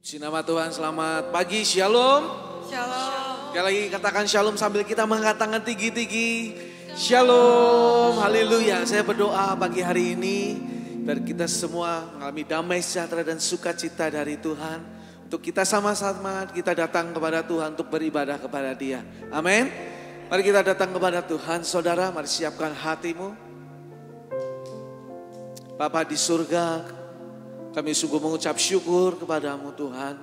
Puji nama Tuhan, selamat pagi, shalom. Shalom. Sekali lagi katakan shalom sambil kita mengangkat tangan tinggi-tinggi. Shalom, haleluya. Saya berdoa pagi hari ini biar kita semua mengalami damai sejahtera dan sukacita dari Tuhan. Untuk kita sama-sama kita datang kepada Tuhan untuk beribadah kepada Dia. Amin. Mari kita datang kepada Tuhan, saudara. Mari siapkan hatimu. Bapa di surga, kami sungguh mengucap syukur kepadamu Tuhan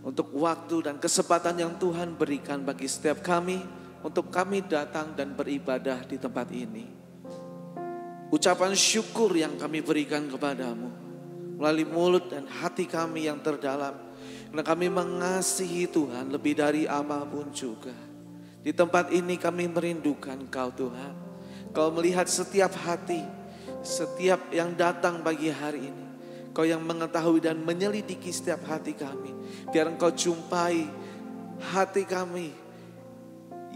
untuk waktu dan kesempatan yang Tuhan berikan bagi setiap kami untuk kami datang dan beribadah di tempat ini. Ucapan syukur yang kami berikan kepadamu melalui mulut dan hati kami yang terdalam, karena kami mengasihi Tuhan lebih dari apapun juga. Di tempat ini kami merindukan Kau Tuhan. Kau melihat setiap hati, setiap yang datang pagi hari ini. Kau yang mengetahui dan menyelidiki setiap hati kami. Biar Engkau jumpai hati kami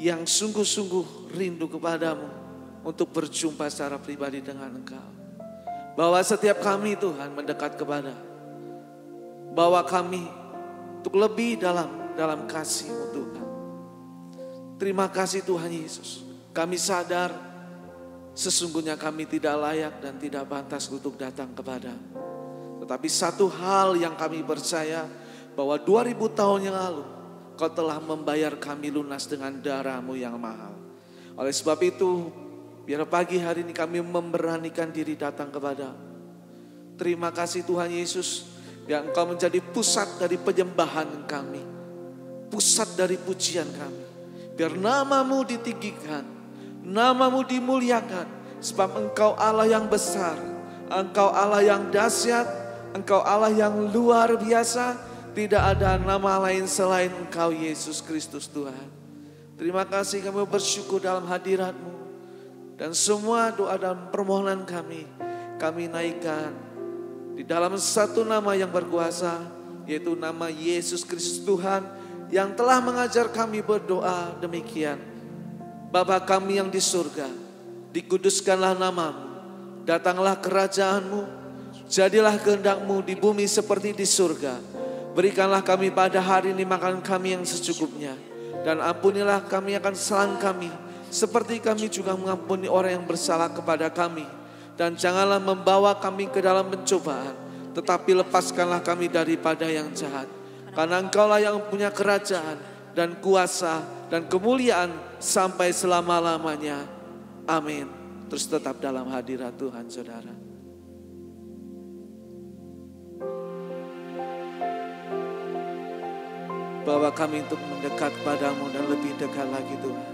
yang sungguh-sungguh rindu kepadamu untuk berjumpa secara pribadi dengan Engkau. Bawa setiap kami Tuhan mendekat kepada. Bawa kami untuk lebih dalam kasih-Mu Tuhan. Terima kasih Tuhan Yesus. Kami sadar sesungguhnya kami tidak layak dan tidak pantas untuk datang kepada-Mu. Tetapi satu hal yang kami percaya, bahwa 2000 tahun yang lalu Kau telah membayar kami lunas dengan darah-Mu yang mahal. Oleh sebab itu, biar pagi hari ini kami memberanikan diri datang kepada-Mu. Terima kasih Tuhan Yesus, biar Engkau menjadi pusat dari penyembahan kami, pusat dari pujian kami. Biar nama-Mu ditinggikan, nama-Mu dimuliakan, sebab Engkau Allah yang besar, Engkau Allah yang dahsyat, Engkau Allah yang luar biasa. Tidak ada nama lain selain Engkau Yesus Kristus Tuhan. Terima kasih, kami bersyukur dalam hadirat-Mu. Dan semua doa dan permohonan kami naikkan di dalam satu nama yang berkuasa, yaitu nama Yesus Kristus Tuhan, yang telah mengajar kami berdoa demikian. Bapa kami yang di surga, dikuduskanlah nama-Mu, datanglah kerajaan-Mu, jadilah kehendak-Mu di bumi seperti di surga. Berikanlah kami pada hari ini makan kami yang secukupnya. Dan ampunilah kami akan kesalahan kami, seperti kami juga mengampuni orang yang bersalah kepada kami. Dan janganlah membawa kami ke dalam pencobaan, tetapi lepaskanlah kami daripada yang jahat. Karena Engkaulah yang punya kerajaan dan kuasa dan kemuliaan sampai selama-lamanya. Amin. Terus tetap dalam hadirat Tuhan, saudara. Bawa kami untuk mendekat padamu dan lebih dekat lagi Tuhan.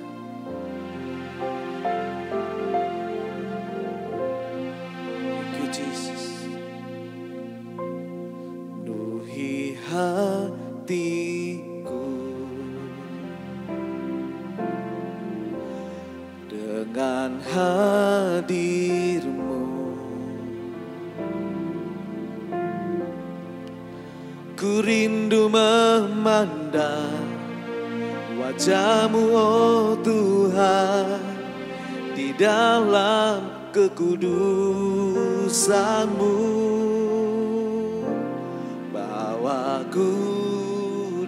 Thank you Jesus. Penuhi hatiku dengan hadir-Mu. Ku rindu memandang wajah-Mu, oh Tuhan, di dalam kekudusan-Mu. Bawaku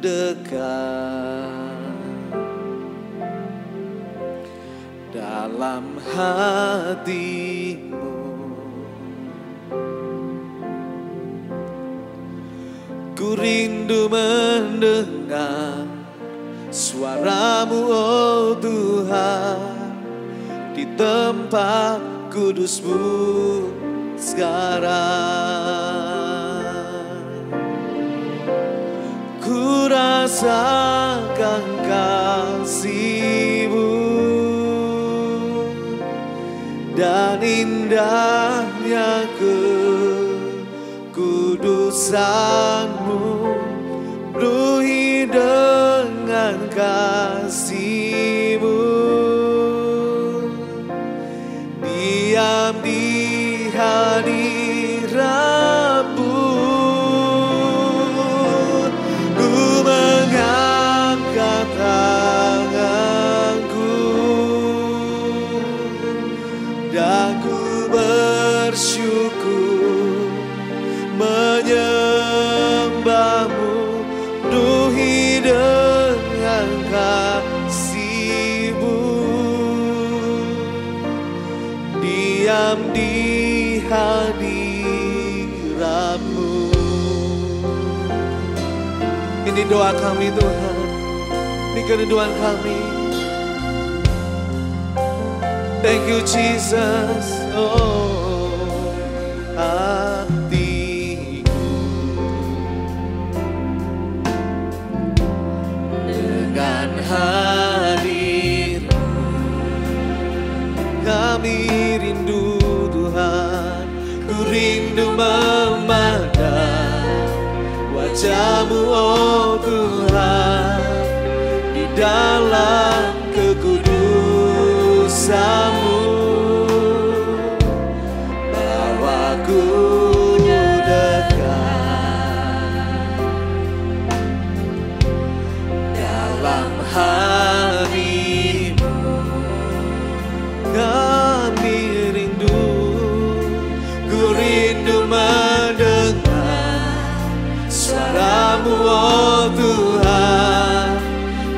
dekat dalam hati-Mu. Ku rindu mendengar suara-Mu, oh Tuhan, di tempat kudus-Mu sekarang. Ku rasakan kasih-Mu dan indahnya kekudusan-Mu, penuhi dengan kasih-Mu, diam di hadirat-Mu. Ku mengangkat tanganku dan ku bersyukur menyembah-Mu. diam di hadirat-Mu. Ini doa kami Tuhan, ini kerinduan kami. Thank you Jesus. Oh, hatiku dengan hadir-Mu, kami rindu Tuhan. Ku rindu memandang wajah-Mu oh Tuhan, di dalam kekudusan-Mu. Bawaku dekat dalam hati-Mu, kami rindu. Ku rindu mendengar suara-Mu oh Tuhan,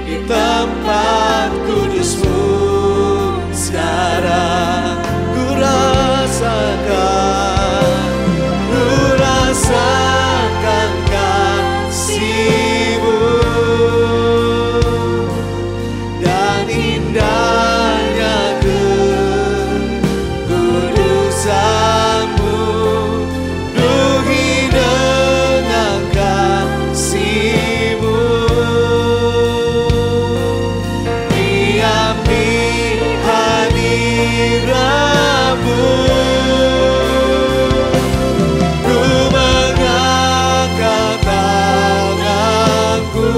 di tempat kudus-Mu sekarang. Ku rasakan kasih-Mu dan indahnya kekudusan-Mu. Duhi dengan kasih-Mu, diam di hadirat-Mu. Ku mengangkat tanganku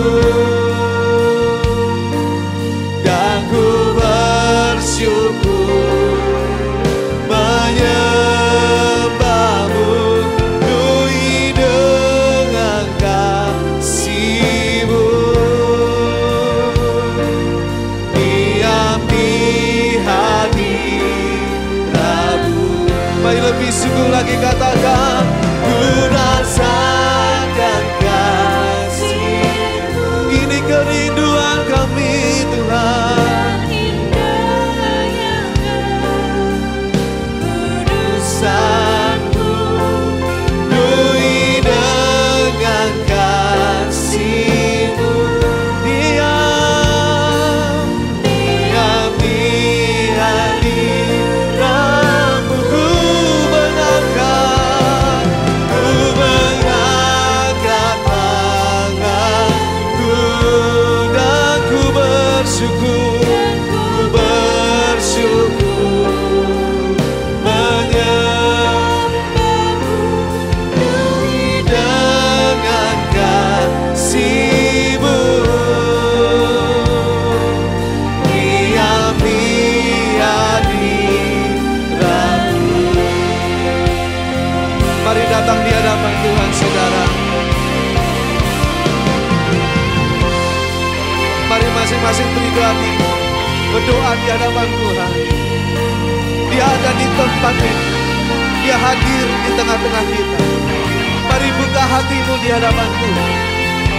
dan ku bersyukur menyembah-Mu. Duhi dengan kasih-Mu, diam di hadirat-Mu. Mari lebih sungguh lagi katakan, ku rasakan kasih-Mu. Ini kerinduan kami Tuhan. Kudusan-Mu, duhi dengan kasih-Mu. Diam di hadirat-Mu. Ku mengangkat tanganku dan ku bersyukur menyembah-Mu. Duhi dengan kasih-Mu, diam di hadirat-Mu. Mari datang di hadapan Tuhan saudara. Mari masing-masing beribadah hati, berdoa di hadapan Tuhan. Dia ada di tempat ini, Dia hadir di tengah-tengah kita. Mari buka hatimu di hadapan Tuhan.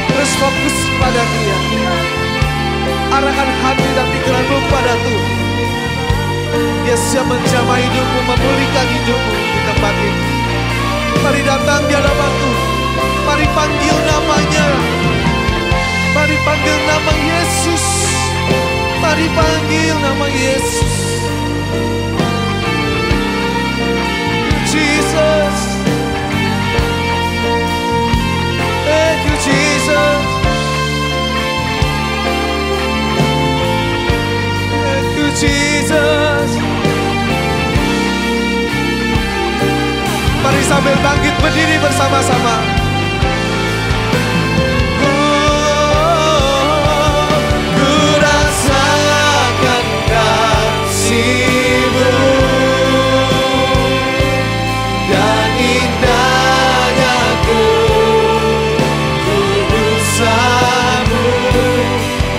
Terus fokus pada Dia. Arahkan hati dan pikiranmu pada Tuhan. Dia siap menjamah hidupmu, memulihkan hidupmu di tempat ini. Mari datang di hadapan Tuhan. Mari panggil namanya. Mari panggil nama Yesus. Mari panggil nama Yesus. Jesus. Thank you Jesus. Thank you Jesus. Mari sambil bangkit berdiri bersama-sama. Ku rasakan kasih-Mu dan indahnya kekudusan-Mu.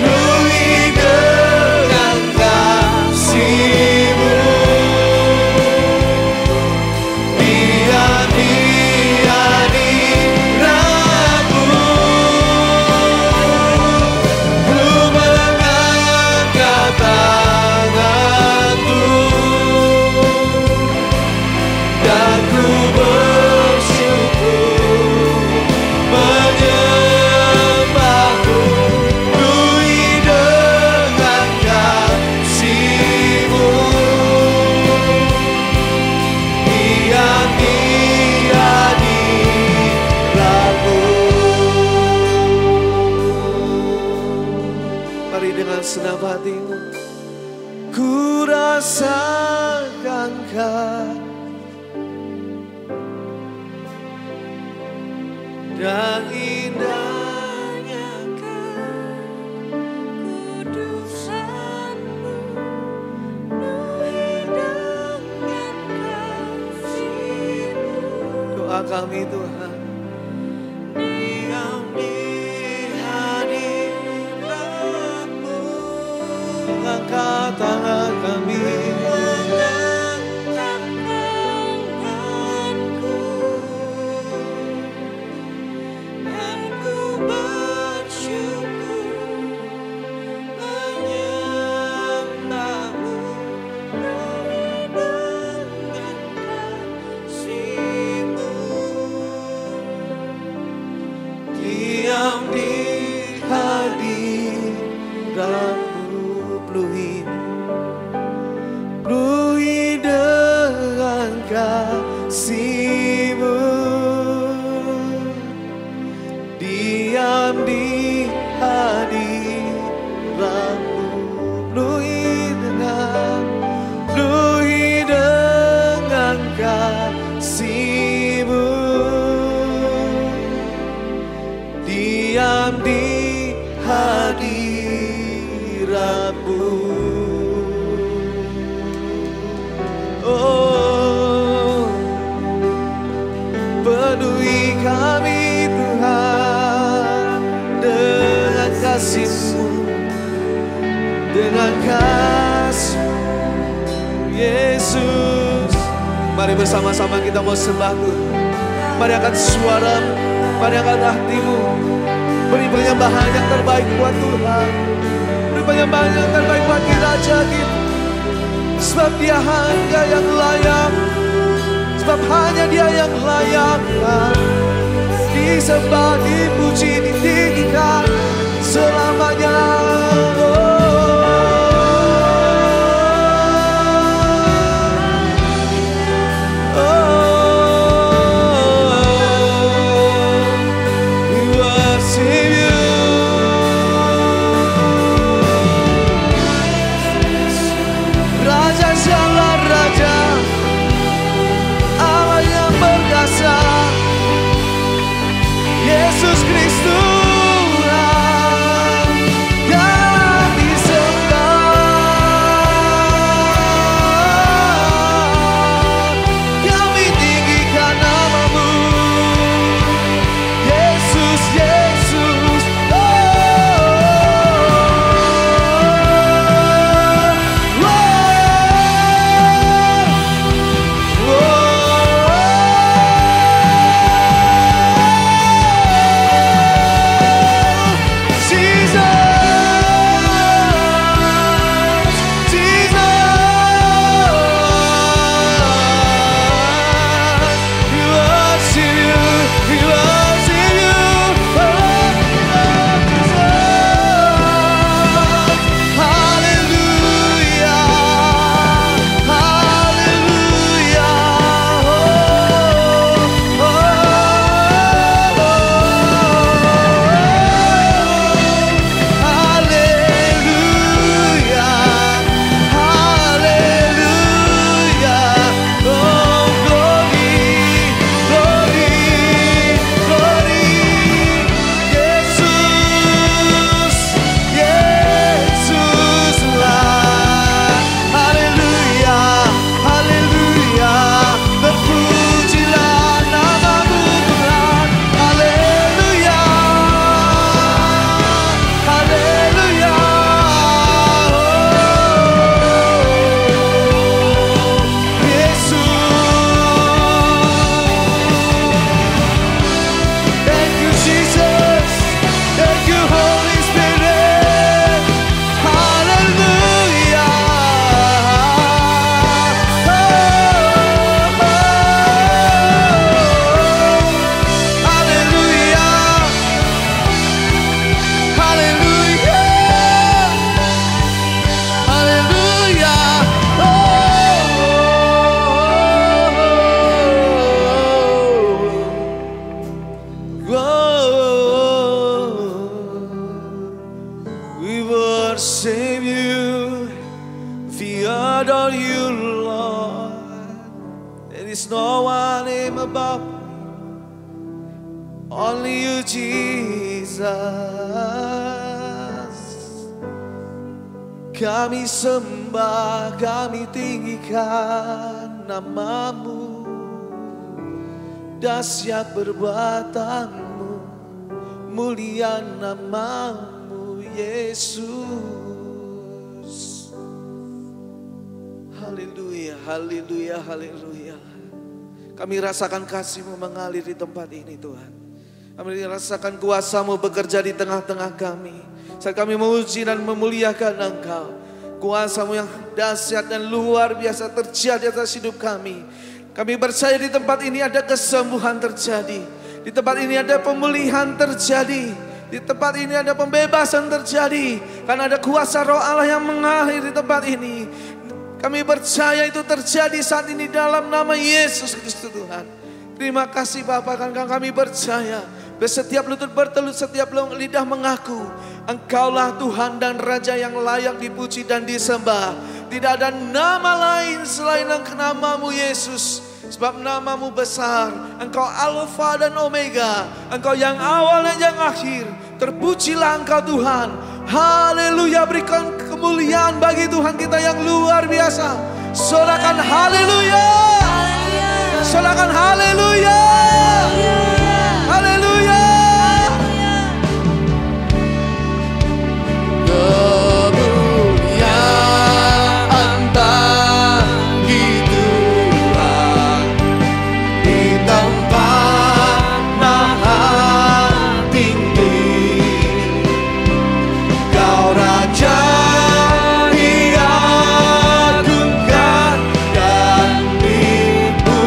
Duhi dengan kasih-Mu, diam di hadirat-Mu. dan indahnya kekudusan-Mu, penuhi dengan kasih-Mu. Doa kami Tuhan, Diam di hadirat-Mu, angkat tangan kami, mengangkat tanganku, dan ku bersyukur menyembah-Mu, penuhi dengan kasih-Mu. diam di hadirat-Mu, penuhi dengan kasih-Mu. Diam di hadirat-Mu, penuhi dengan kasih-Mu. Diam di hadirat-Mu. Oh, penuhi kami Tuhan dengan kasih-Mu, dengan kasih Yesus. Mari bersama-sama kita mau sembah Tuhan. Mari angkat suaramu, mari angkat hatimu. Beri penyembahan yang terbaik buat Tuhan. Beri penyembahan yang terbaik buat Raja kita. Sebab Dia hanya yang layak. Sebab hanya Dia yang layak disembah, dipuji, ditinggikan selamanya. Yesus Kristus, Only you Jesus. Kami sembah, kami tinggikan namamu. Dahsyat perbuatanmu, mulia namamu Yesus. Haleluya, haleluya, haleluya. Kami rasakan kasih-Mu mengalir di tempat ini Tuhan. Kami rasakan kuasa-Mu bekerja di tengah-tengah kami. Saat kami memuji dan memuliakan Engkau, kuasa-Mu yang dahsyat dan luar biasa terjadi atas hidup kami. Kami percaya di tempat ini ada kesembuhan terjadi. Di tempat ini ada pemulihan terjadi. Di tempat ini ada pembebasan terjadi. Karena ada kuasa Roh Allah yang mengalir di tempat ini. Kami percaya itu terjadi saat ini dalam nama Yesus Kristus Tuhan. Terima kasih Bapa, karena kami percaya setiap lutut bertelut, setiap lidah mengaku Engkaulah Tuhan dan Raja yang layak dipuji dan disembah. Tidak ada nama lain selain namamu Yesus. Sebab namamu besar. Engkau Alfa dan Omega. Engkau yang awal dan yang akhir. Terpujilah Engkau Tuhan. Haleluya, berikan kemuliaan bagi Tuhan kita yang luar biasa. Sorakan haleluya. Sorakan haleluya. Haleluya. Kemuliaan bagi Tuhan di tempat maha tinggi. Kau Raja diagungkan dan dipuji.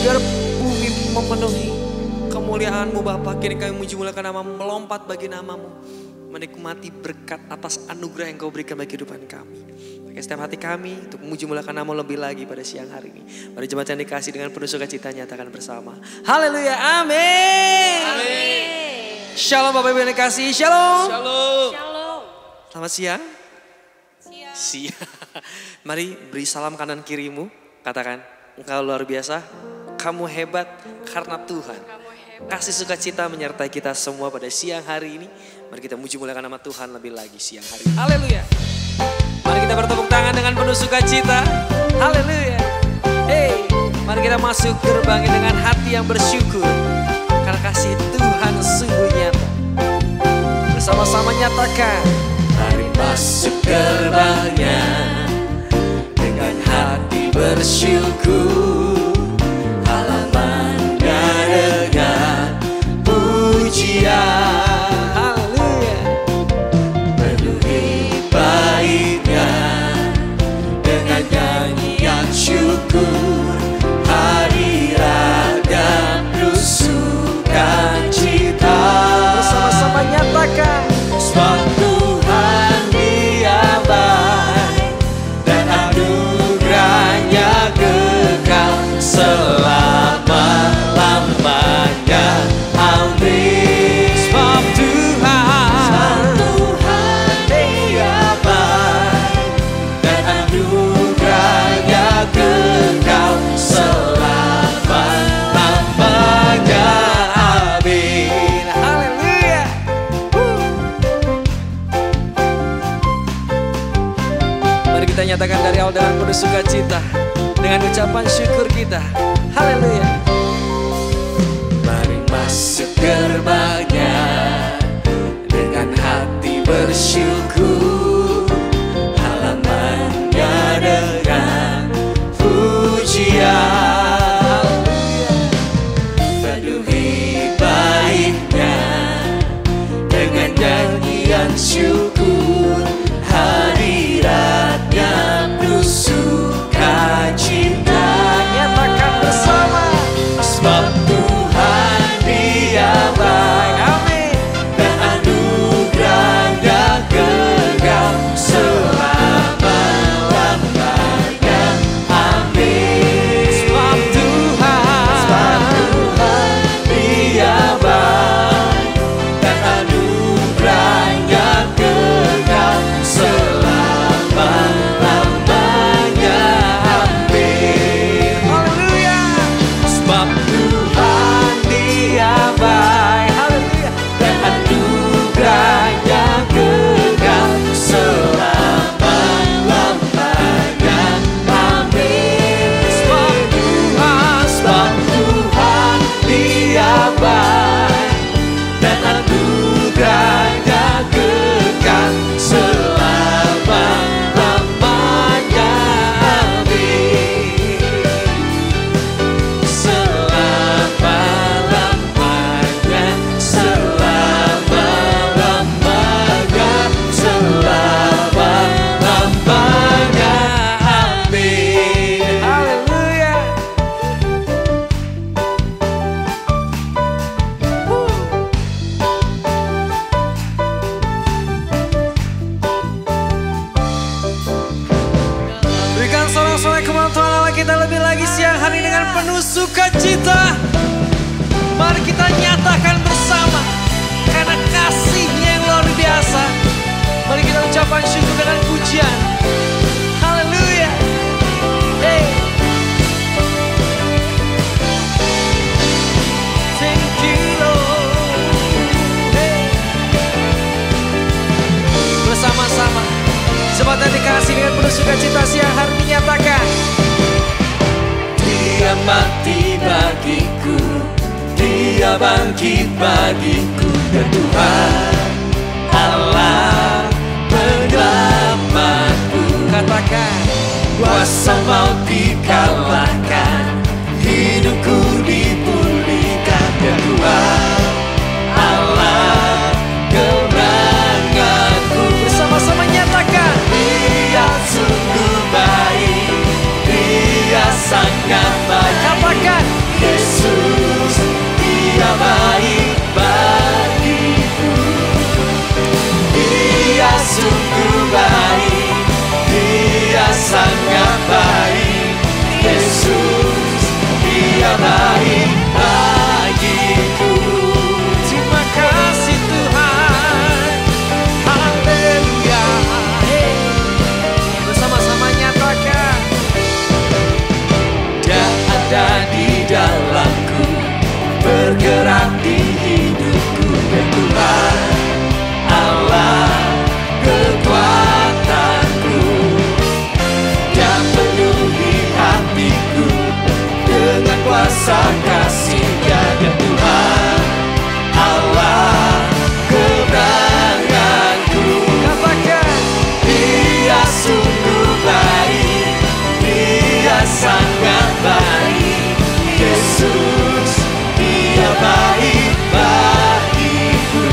biar bumi memenuhi kemuliaan-Mu Bapa. Kini kami memuji muliakan nama-Mu, melompat bagi nama-Mu, menikmati berkat atas anugerah yang Kau berikan bagi kehidupan kami. Pakai setiap hati kami untuk memuji muliakan nama lebih lagi pada siang hari ini. Mari jemaat yang dikasih dengan penuh sukacita nyatakan bersama. Haleluya, amin. Amin. Shalom Bapak Ibu yang dikasih, shalom. Shalom. Shalom. Selamat siang. Siang. Siang. Mari beri salam kanan kirimu. Katakan, engkau luar biasa. Kamu hebat karena Tuhan. Kamu hebat. Kasih sukacita menyertai kita semua pada siang hari ini. Mari kita muji muliakan nama Tuhan lebih lagi siang hari ini. Haleluya. Mari kita bertepuk tangan dengan penuh sukacita. Haleluya. Hey, mari kita masuk gerbangnya dengan hati yang bersyukur. Karena kasih Tuhan sungguh nyata. Bersama-sama nyatakan. Mari masuk gerbangnya dengan hati bersyukur, halamannya dengan pujian. Haleluya. Penuhi baitnya dengan nyanyian syukur, hadirat dan penuh sukacita. Bersama-sama nyatakan. Sebab Tuhan Dia baik dan anugerahnya kekal selama-lamanya. Amin. Sebab Tuhan Dia baik dan anugerahnya kekal selama-lamanya. Amin. Haleluya. Mari kita nyatakan dari awal dengan penuh sukacita, dengan ucapan syukur kita. Haleluya. Mari masuk gerbangnya dengan hati bersyukur, halamannya dengan pujian. Penuhi baitnya dengan nyanyian syukur, hadiratnya penuh sukacita. Nyatakan bersama. Sebab Tuhan Dia baik, Amin. dan anugerahnya kekal selama-lamanya. Amin. Sebab Tuhan Dia baik dan anugerahnya kekal selama-lamanya. Amin. Haleluya. Sebab Tuhan Dia baik, Haleluya. dan anugerahnya kekal selama-lamanya. Amin. Sebab Tuhan Sebab Tuhan Dia baik dan anugerahnya kekal selama-lamanya. Amin. Selama-lamanya, selama-lamanya, selama-lamanya. Amin. Haleluya. Berikan sorak-sorai kepada Tuhan Allah kita lebih lagi siang hari dengan penuh sukacita. Mari kita nyatakan bersama karena kasih-Nya yang luar biasa. Mari kita ucapkan syukur dengan pujian. Haleluya. Hey. Thank you Lord. Hey. Bersama-sama jemaat yang dikasih dengan penuh sukacita siang hari menyatakan. Dia mati bagiku, Dia bangkit bagiku, dan Tuhan Allah penyelamatku. Katakan. Kuasa maut dikalahkan, hidupku dipulihkan, dan Tuhan Allah kemenanganku. Bersama-sama nyatakan. Dia sungguh baik, Dia sangat baik. Katakan. Yesus, Dia baik bagiku. Dia sungguh baik, Dia sangat baik. Yesus, Dia baik bagiku. Terima kasih Tuhan. Haleluya. Bersama-sama nyatakan. Dia ada di dalamku, bergerak di hidupku. Dan Tuhan Allah kekuatanku. Dia penuhi hatiku dengan kuasa kasih-Nya. Dan Tuhan Allah kebenaranku. Katakan. Dia sungguh baik, Dia sangat baik. Yesus, Dia baik bagiku.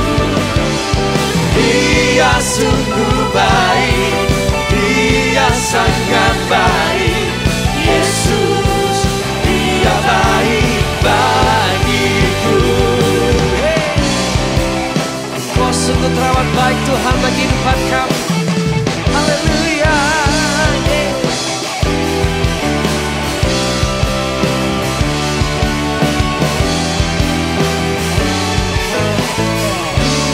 Dia sungguh baik, Dia sangat baik. Yesus, Dia baik bagiku. Oh, sungguh terawat baik Tuhan bagi hidup kami. Haleluya.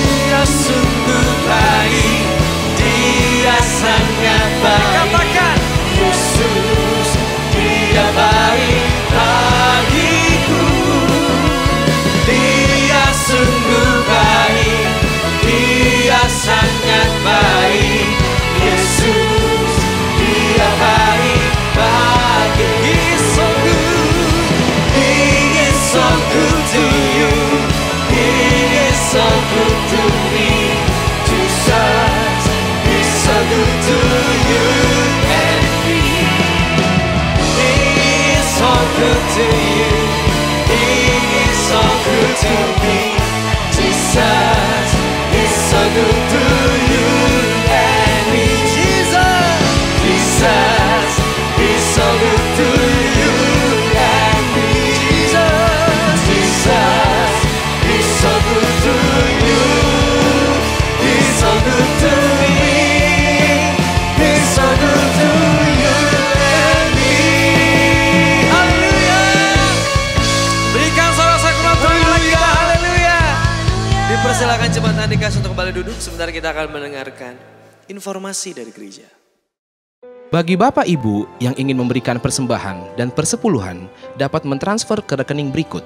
Dia sungguh baik, Dia sangat baik. Katakan. Yesus, Dia baik bagiku. Dia sungguh baik, Dia sangat baik. Yesus, Dia baik bagiku. He is so good. He is so good to you. He is so good to me. Jesus is so good to you and me. He is so good to you. He is so good to me. Jesus is so good to you and me. Jesus is so good to you and me. Jesus is so good to you. He's so good to me. He's so good to you and me. Haleluya. Berikan sorak-sorai penonton lagi. Haleluya. Dipersilakan jemaat Andikas untuk kembali duduk. Sebentar kita akan mendengarkan informasi dari gereja. Bagi Bapak Ibu yang ingin memberikan persembahan dan persepuluhan dapat mentransfer ke rekening berikut.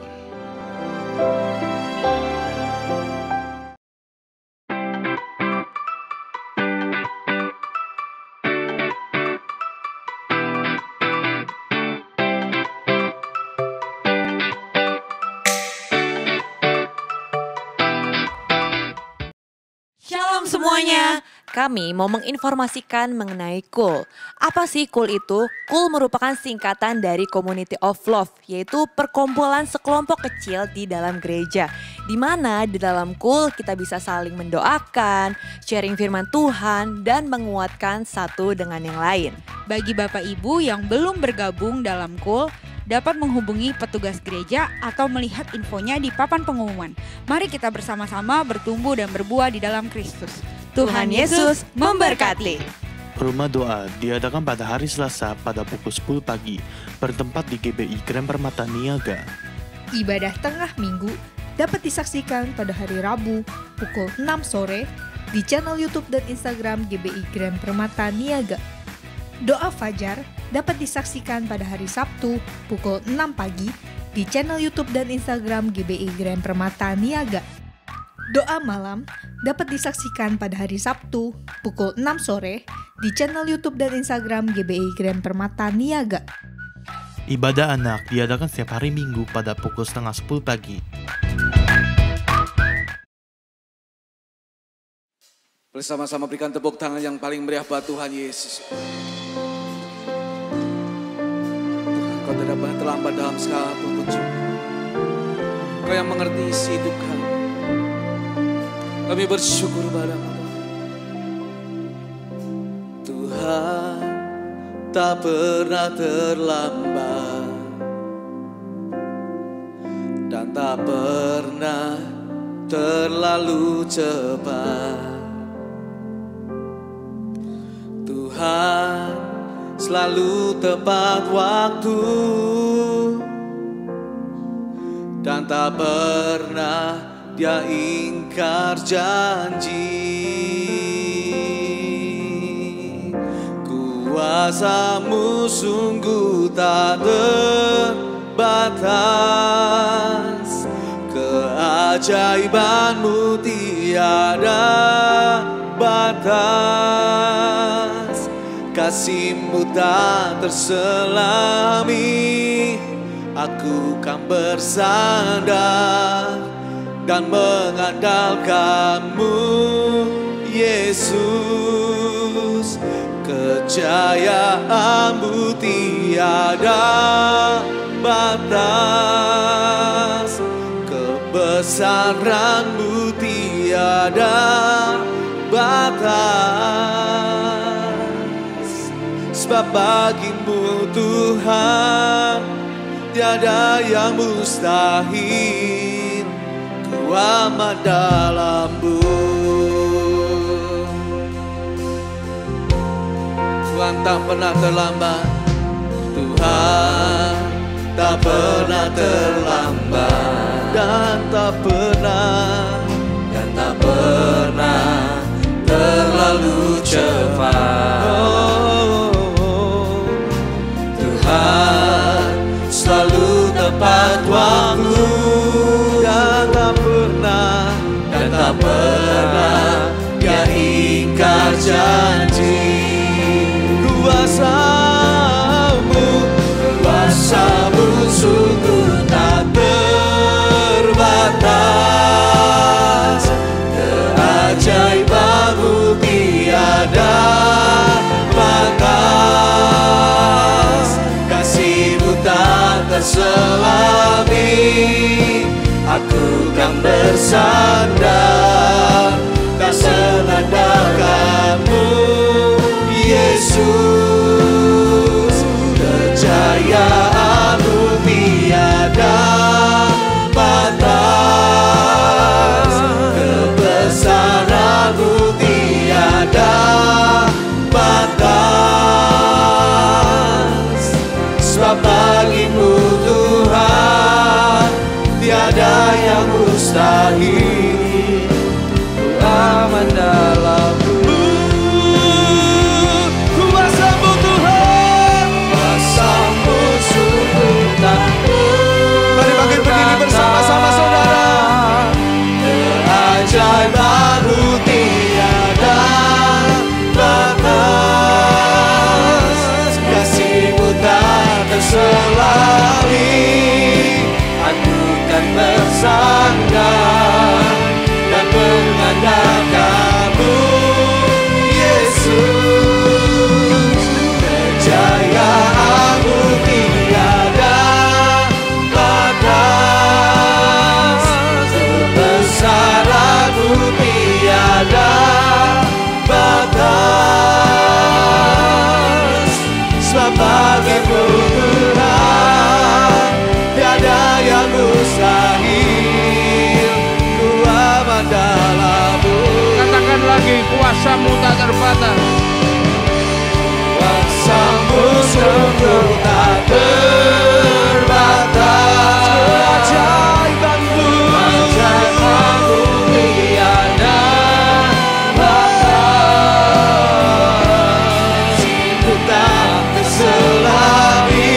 Shalom semuanya. Kami mau menginformasikan mengenai KUL. Apa sih KUL itu? KUL merupakan singkatan dari Community of Love, yaitu perkumpulan sekelompok kecil di dalam gereja. Di mana di dalam KUL kita bisa saling mendoakan, sharing firman Tuhan, dan menguatkan satu dengan yang lain. Bagi Bapak Ibu yang belum bergabung dalam KUL, dapat menghubungi petugas gereja atau melihat infonya di papan pengumuman. Mari kita bersama-sama bertumbuh dan berbuah di dalam Kristus. Tuhan Yesus memberkati. Rumah doa diadakan pada hari Selasa pada pukul 10 pagi, bertempat di GBI Grand Permata Niaga. Ibadah tengah minggu dapat disaksikan pada hari Rabu pukul 6 sore di channel YouTube dan Instagram GBI Grand Permata Niaga. Doa Fajar dapat disaksikan pada hari Sabtu pukul 6 pagi di channel YouTube dan Instagram GBI Grand Permata Niaga. Doa malam dapat disaksikan pada hari Sabtu pukul 6 sore di channel YouTube dan Instagram GBI Grand Permata Niaga. Ibadah anak diadakan setiap hari Minggu pada pukul 9:30 pagi. Bersama-sama berikan tepuk tangan yang paling meriah buat Tuhan Yesus. Tuhan, Kau tidak pernah terlambat dalam segala petunjuk. Kau yang mengerti isi hidup kami. Kami bersyukur padamu. Tuhan tak pernah terlambat tak pernah terlalu cepat. Tuhan selalu tepat waktu dan tak pernah Dia ingkar janji. Kuasa-Mu sungguh tak terbatas, keajaiban-Mu tiada batas. Kasih-Mu tak terselami, aku kan bersandar dan mengandalkan-Mu, Yesus. Kejayaan-Mu tiada batas, kebesaran-Mu tiada batas. Sebab bagi-Mu Tuhan tiada yang mustahil, Ku aman dalam-Mu. Tuhan tak pernah terlambat, Tuhan tak pernah terlambat, dan tak pernah terlalu cepat. Tuhan selalu tepat waktu dan tak pernah Dia ingkar janji. Kuasa-Mu sungguh tak terbatas, keajaiban-Mu tiada batas. Kasih-Mu tak terselami, aku kan bersandar dan mengandalkan-Mu, Yesus. Kejayaan-Mu tiada batas, kebesaran-Mu tiada batas. Sebab bagi-Mu Tuhan tiada yang mustahil, ku aman dalam-Mu. Kuasa-Mu Tuhan, kuasa-Mu sungguh tak terbatas. Mari bangkit berdiri bersama-sama saudara. Keajaiban-Mu tiada batas, kasih-Mu tak terselami, aku kan bersandar dan mengandalkan-Mu, Yesus. Kejayaan-Mu tiada batas, kebesaran-Mu tiada batas. Sebab bagi-Mu Tuhan tiada yang mustahil, ku aman dalam-Mu. Katakan lagi, kuasa-Mu tak terbatas. Kuasa-Mu sungguh tak terbatas, keajaiban-Mu tiada batas. Ku tak terselami,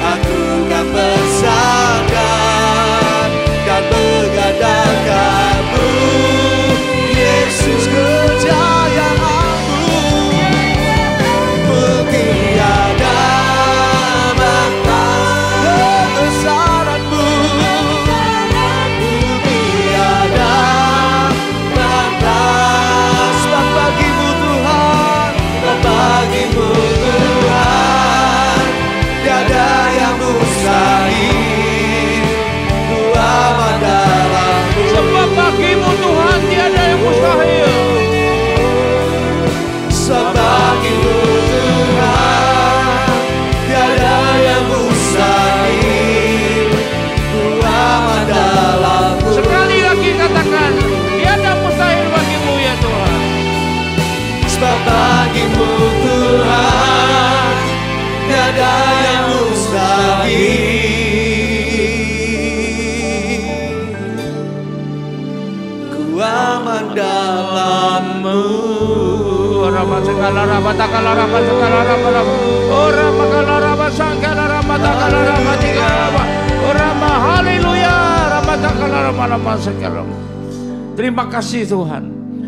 aku kan bersandar dan mengandalkan-Mu, Yesus. Kejayaan-Mu tiada Terima kasih Tuhan.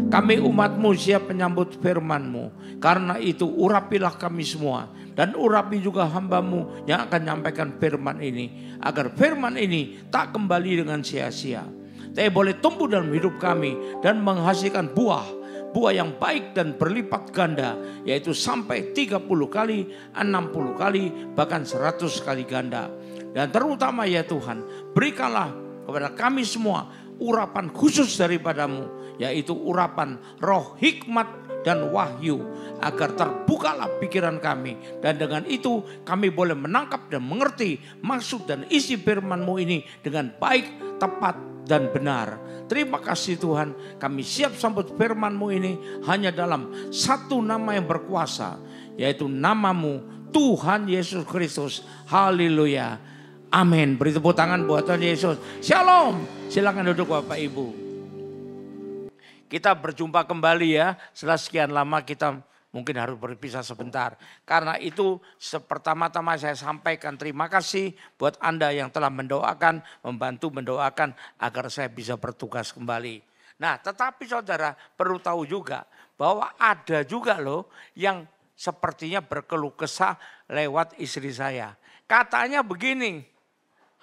Kami umat-Mu siap menyambut firman-Mu. Karena itu urapilah kami semua. Dan urapi juga hamba-Mu yang akan menyampaikan firman ini. Agar firman ini tak kembali dengan sia-sia. Tapi boleh tumbuh dalam hidup kami. Dan menghasilkan buah. Buah yang baik dan berlipat ganda. Yaitu sampai 30 kali, 60 kali, bahkan 100 kali ganda. Dan terutama ya Tuhan, berikanlah kepada kami semua urapan khusus daripada-Mu. Yaitu urapan roh hikmat dan wahyu. Agar terbukalah pikiran kami. Dan dengan itu kami boleh menangkap dan mengerti maksud dan isi firman-Mu ini dengan baik, tepat, dan benar. Terima kasih Tuhan, kami siap sambut firman-Mu ini hanya dalam satu nama yang berkuasa. Yaitu nama-Mu, Tuhan Yesus Kristus. Haleluya. Amin. Beri tepuk tangan buat Tuhan Yesus. Shalom. Silakan duduk Bapak Ibu. Kita berjumpa kembali ya. Setelah sekian lama kita mungkin harus berpisah sebentar. Karena itu pertama-tama saya sampaikan terima kasih buat Anda yang telah mendoakan, membantu mendoakan agar saya bisa bertugas kembali. Nah tetapi saudara perlu tahu juga bahwa ada juga loh yang sepertinya berkeluh kesah lewat istri saya. Katanya begini,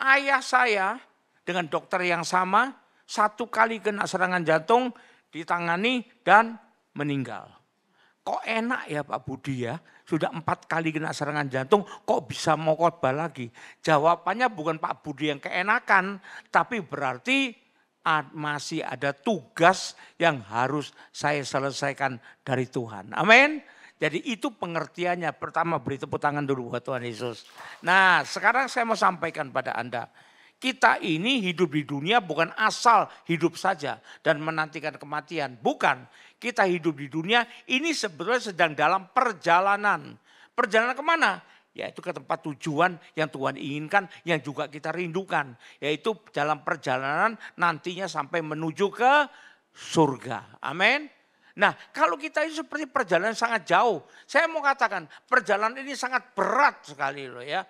ayah saya dengan dokter yang sama 1 kali kena serangan jantung, ditangani dan meninggal. Kok enak ya Pak Budi ya, sudah 4 kali kena serangan jantung kok bisa mau khotbah lagi. Jawabannya bukan Pak Budi yang keenakan, tapi berarti masih ada tugas yang harus saya selesaikan dari Tuhan. Amin. Jadi itu pengertiannya. Pertama beri tepuk tangan dulu buat Tuhan Yesus. Nah sekarang saya mau sampaikan pada Anda. Kita ini hidup di dunia bukan asal hidup saja dan menantikan kematian. Bukan, kita hidup di dunia ini sebetulnya sedang dalam perjalanan. Perjalanan kemana? Yaitu ke tempat tujuan yang Tuhan inginkan, yang juga kita rindukan. Yaitu dalam perjalanan nantinya sampai menuju ke surga. Amin. Nah kalau kita ini seperti perjalanan sangat jauh. Saya mau katakan perjalanan ini sangat berat sekali loh ya.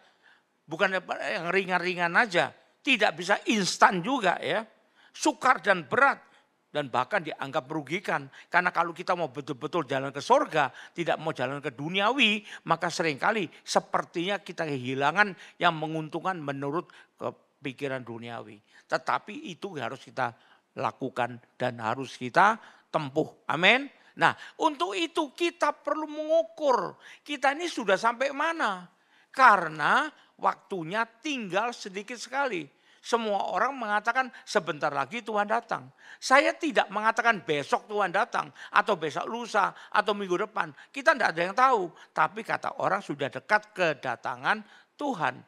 Bukan yang ringan-ringan aja. Tidak bisa instan juga ya. Sukar dan berat. Dan bahkan dianggap merugikan. Karena kalau kita mau betul-betul jalan ke surga. Tidak mau jalan ke duniawi. Maka seringkali sepertinya kita kehilangan yang menguntungkan menurut pikiran duniawi. Tetapi itu harus kita lakukan dan harus kita tempuh. Amin. Nah untuk itu kita perlu mengukur. Kita ini sudah sampai mana. Karena waktunya tinggal sedikit sekali. Semua orang mengatakan sebentar lagi Tuhan datang. Saya tidak mengatakan besok Tuhan datang. Atau besok lusa atau minggu depan. Kita tidak ada yang tahu. Tapi kata orang sudah dekat kedatangan Tuhan.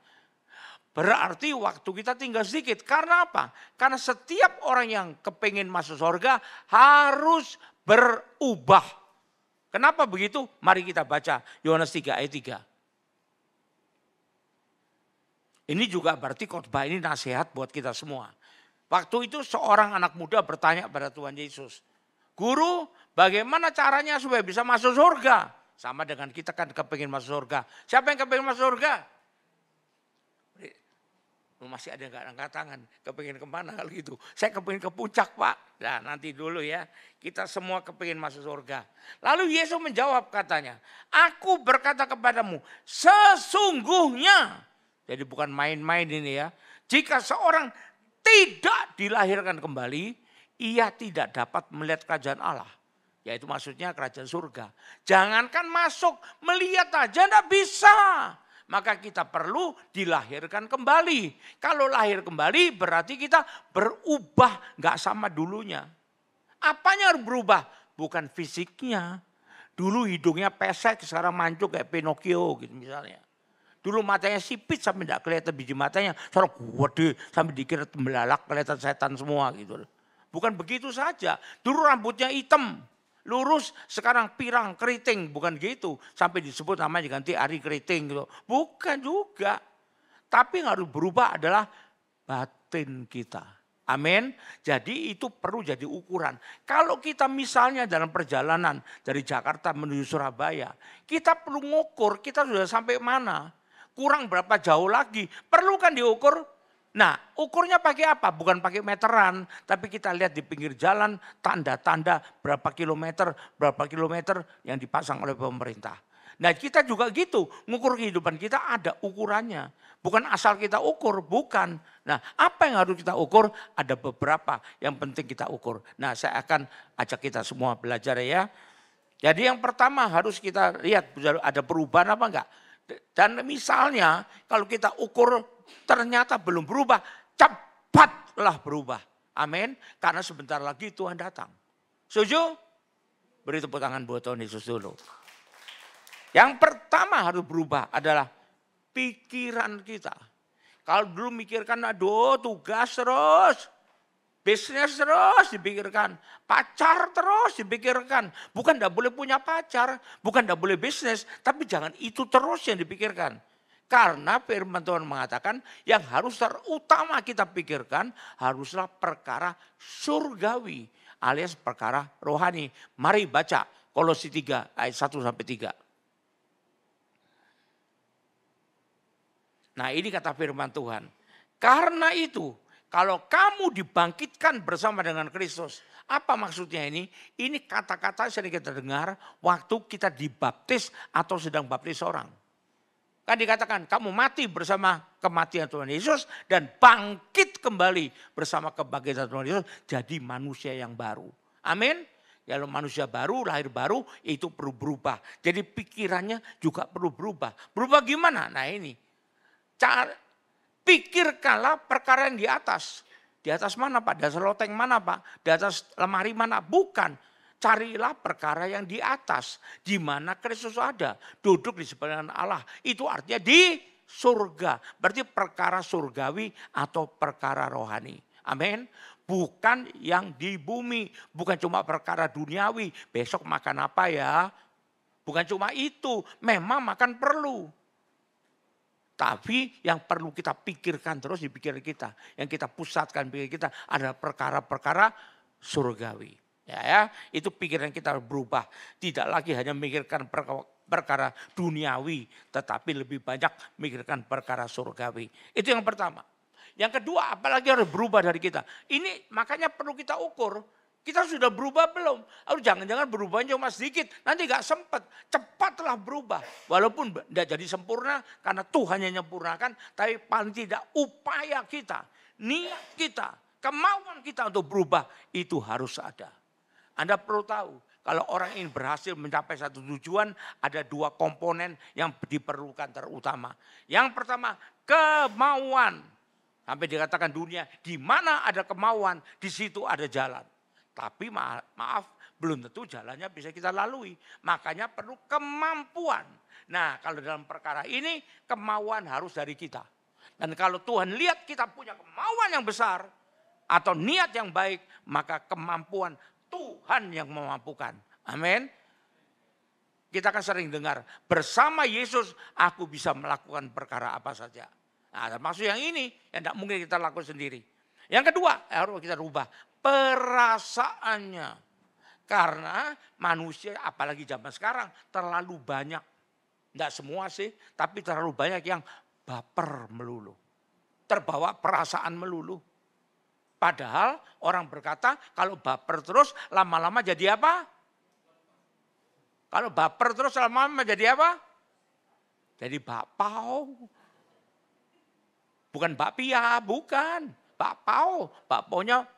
Berarti waktu kita tinggal sedikit. Karena apa? Karena setiap orang yang kepingin masuk surga harus berubah. Kenapa begitu? Mari kita baca Yohanes 3 ayat 3. Ini juga berarti khotbah ini nasihat buat kita semua. Waktu itu seorang anak muda bertanya pada Tuhan Yesus. Guru, bagaimana caranya supaya bisa masuk surga? Sama dengan kita kan kepingin masuk surga. Siapa yang kepingin masuk surga? Masih ada yang gak angkat tangan. Kepingin kemana kalau gitu? Saya kepingin ke puncak Pak. Nah nanti dulu ya. Kita semua kepingin masuk surga. Lalu Yesus menjawab katanya. Aku berkata kepadamu. Sesungguhnya. Jadi bukan main-main ini ya. Jika seorang tidak dilahirkan kembali, ia tidak dapat melihat kerajaan Allah. Yaitu maksudnya kerajaan surga. Jangankan masuk, melihat aja tidak bisa. Maka kita perlu dilahirkan kembali. Kalau lahir kembali berarti kita berubah, nggak sama dulunya. Apanya harus berubah? Bukan fisiknya. Dulu hidungnya pesek, sekarang mancung kayak Pinocchio gitu misalnya. Dulu matanya sipit sampai tidak kelihatan biji matanya. Sekarang gede sampai dikira tembelalak kelihatan setan semua gitu. Bukan begitu saja. Dulu rambutnya hitam, lurus, sekarang pirang, keriting. Bukan gitu. Sampai disebut namanya ganti Ari Keriting gitu. Bukan juga. Tapi yang harus berubah adalah batin kita. Amin. Jadi itu perlu jadi ukuran. Kalau kita misalnya dalam perjalanan dari Jakarta menuju Surabaya, kita perlu ngukur kita sudah sampai mana. Kurang berapa jauh lagi. Perlu kan diukur. Nah, ukurnya pakai apa? Bukan pakai meteran, tapi kita lihat di pinggir jalan tanda-tanda berapa kilometer yang dipasang oleh pemerintah. Nah, kita juga gitu, ngukur kehidupan kita ada ukurannya. Bukan asal kita ukur, bukan. Nah, apa yang harus kita ukur? Ada beberapa yang penting kita ukur. Nah, saya akan ajak kita semua belajar ya. Jadi yang pertama harus kita lihat ada perubahan apa enggak. Dan misalnya kalau kita ukur ternyata belum berubah, cepatlah berubah. Amin. Karena sebentar lagi Tuhan datang. Setuju? Beri tepuk tangan buat Tuhan Yesus dulu. Yang pertama harus berubah adalah pikiran kita. Kalau dulu mikirkan, aduh tugas terus, bisnis terus dipikirkan, pacar terus dipikirkan. Bukan tidak boleh punya pacar, bukan tidak boleh bisnis, tapi jangan itu terus yang dipikirkan. Karena firman Tuhan mengatakan yang harus terutama kita pikirkan haruslah perkara surgawi alias perkara rohani. Mari baca Kolose 3 ayat 1-3. Nah ini kata firman Tuhan. Karena itu kalau kamu dibangkitkan bersama dengan Kristus. Apa maksudnya ini? Ini kata-kata sering kita dengar waktu kita dibaptis atau sedang baptis orang. Kan dikatakan kamu mati bersama kematian Tuhan Yesus dan bangkit kembali bersama kebangkitan Tuhan Yesus. Jadi manusia yang baru. Amin. Kalau manusia baru, lahir baru itu perlu berubah. Jadi pikirannya juga perlu berubah. Berubah gimana? Nah ini. Pikirkanlah perkara yang di atas. Di atas mana Pak? Di atas loteng mana Pak? Di atas lemari mana? Bukan. Carilah perkara yang di atas. Di mana Kristus ada. Duduk di sebelah Allah. Itu artinya di surga. Berarti perkara surgawi atau perkara rohani. Amin. Bukan yang di bumi. Bukan cuma perkara duniawi. Besok makan apa ya? Bukan cuma itu. Memang makan perlu. Tapi yang perlu kita pikirkan terus di pikiran kita. Yang kita pusatkan pikiran kita adalah perkara-perkara surgawi. Ya, itu pikiran kita berubah. Tidak lagi hanya memikirkan perkara duniawi. Tetapi lebih banyak memikirkan perkara surgawi. Itu yang pertama. Yang kedua apalagi harus berubah dari kita. Ini makanya perlu kita ukur. Kita sudah berubah belum? Lalu jangan-jangan berubahnya cuma sedikit. Nanti gak sempat. Cepatlah berubah. Walaupun tidak jadi sempurna. Karena Tuhan yang menyempurnakan. Tapi paling tidak upaya kita. Niat kita. Kemauan kita untuk berubah. Itu harus ada. Anda perlu tahu. Kalau orang ingin berhasil mencapai satu tujuan. Ada dua komponen yang diperlukan terutama. Yang pertama kemauan. Sampai dikatakan dunia. Di mana ada kemauan. Di situ ada jalan. Tapi maaf, belum tentu jalannya bisa kita lalui. Makanya perlu kemampuan. Nah kalau dalam perkara ini kemauan harus dari kita. Dan kalau Tuhan lihat kita punya kemauan yang besar. Atau niat yang baik. Maka kemampuan Tuhan yang memampukan. Amin. Kita kan sering dengar. Bersama Yesus aku bisa melakukan perkara apa saja. Nah termasuk yang ini. Yang tidak mungkin kita lakukan sendiri. Yang kedua harus kita rubah. Perasaannya. Karena manusia apalagi zaman sekarang terlalu banyak. Tidak semua sih, tapi terlalu banyak yang baper melulu. Terbawa perasaan melulu. Padahal orang berkata kalau baper terus lama-lama jadi apa? Kalau baper terus lama-lama jadi apa? Jadi bakpao. Bukan bakpia, bukan. Bakpao, bakpaunya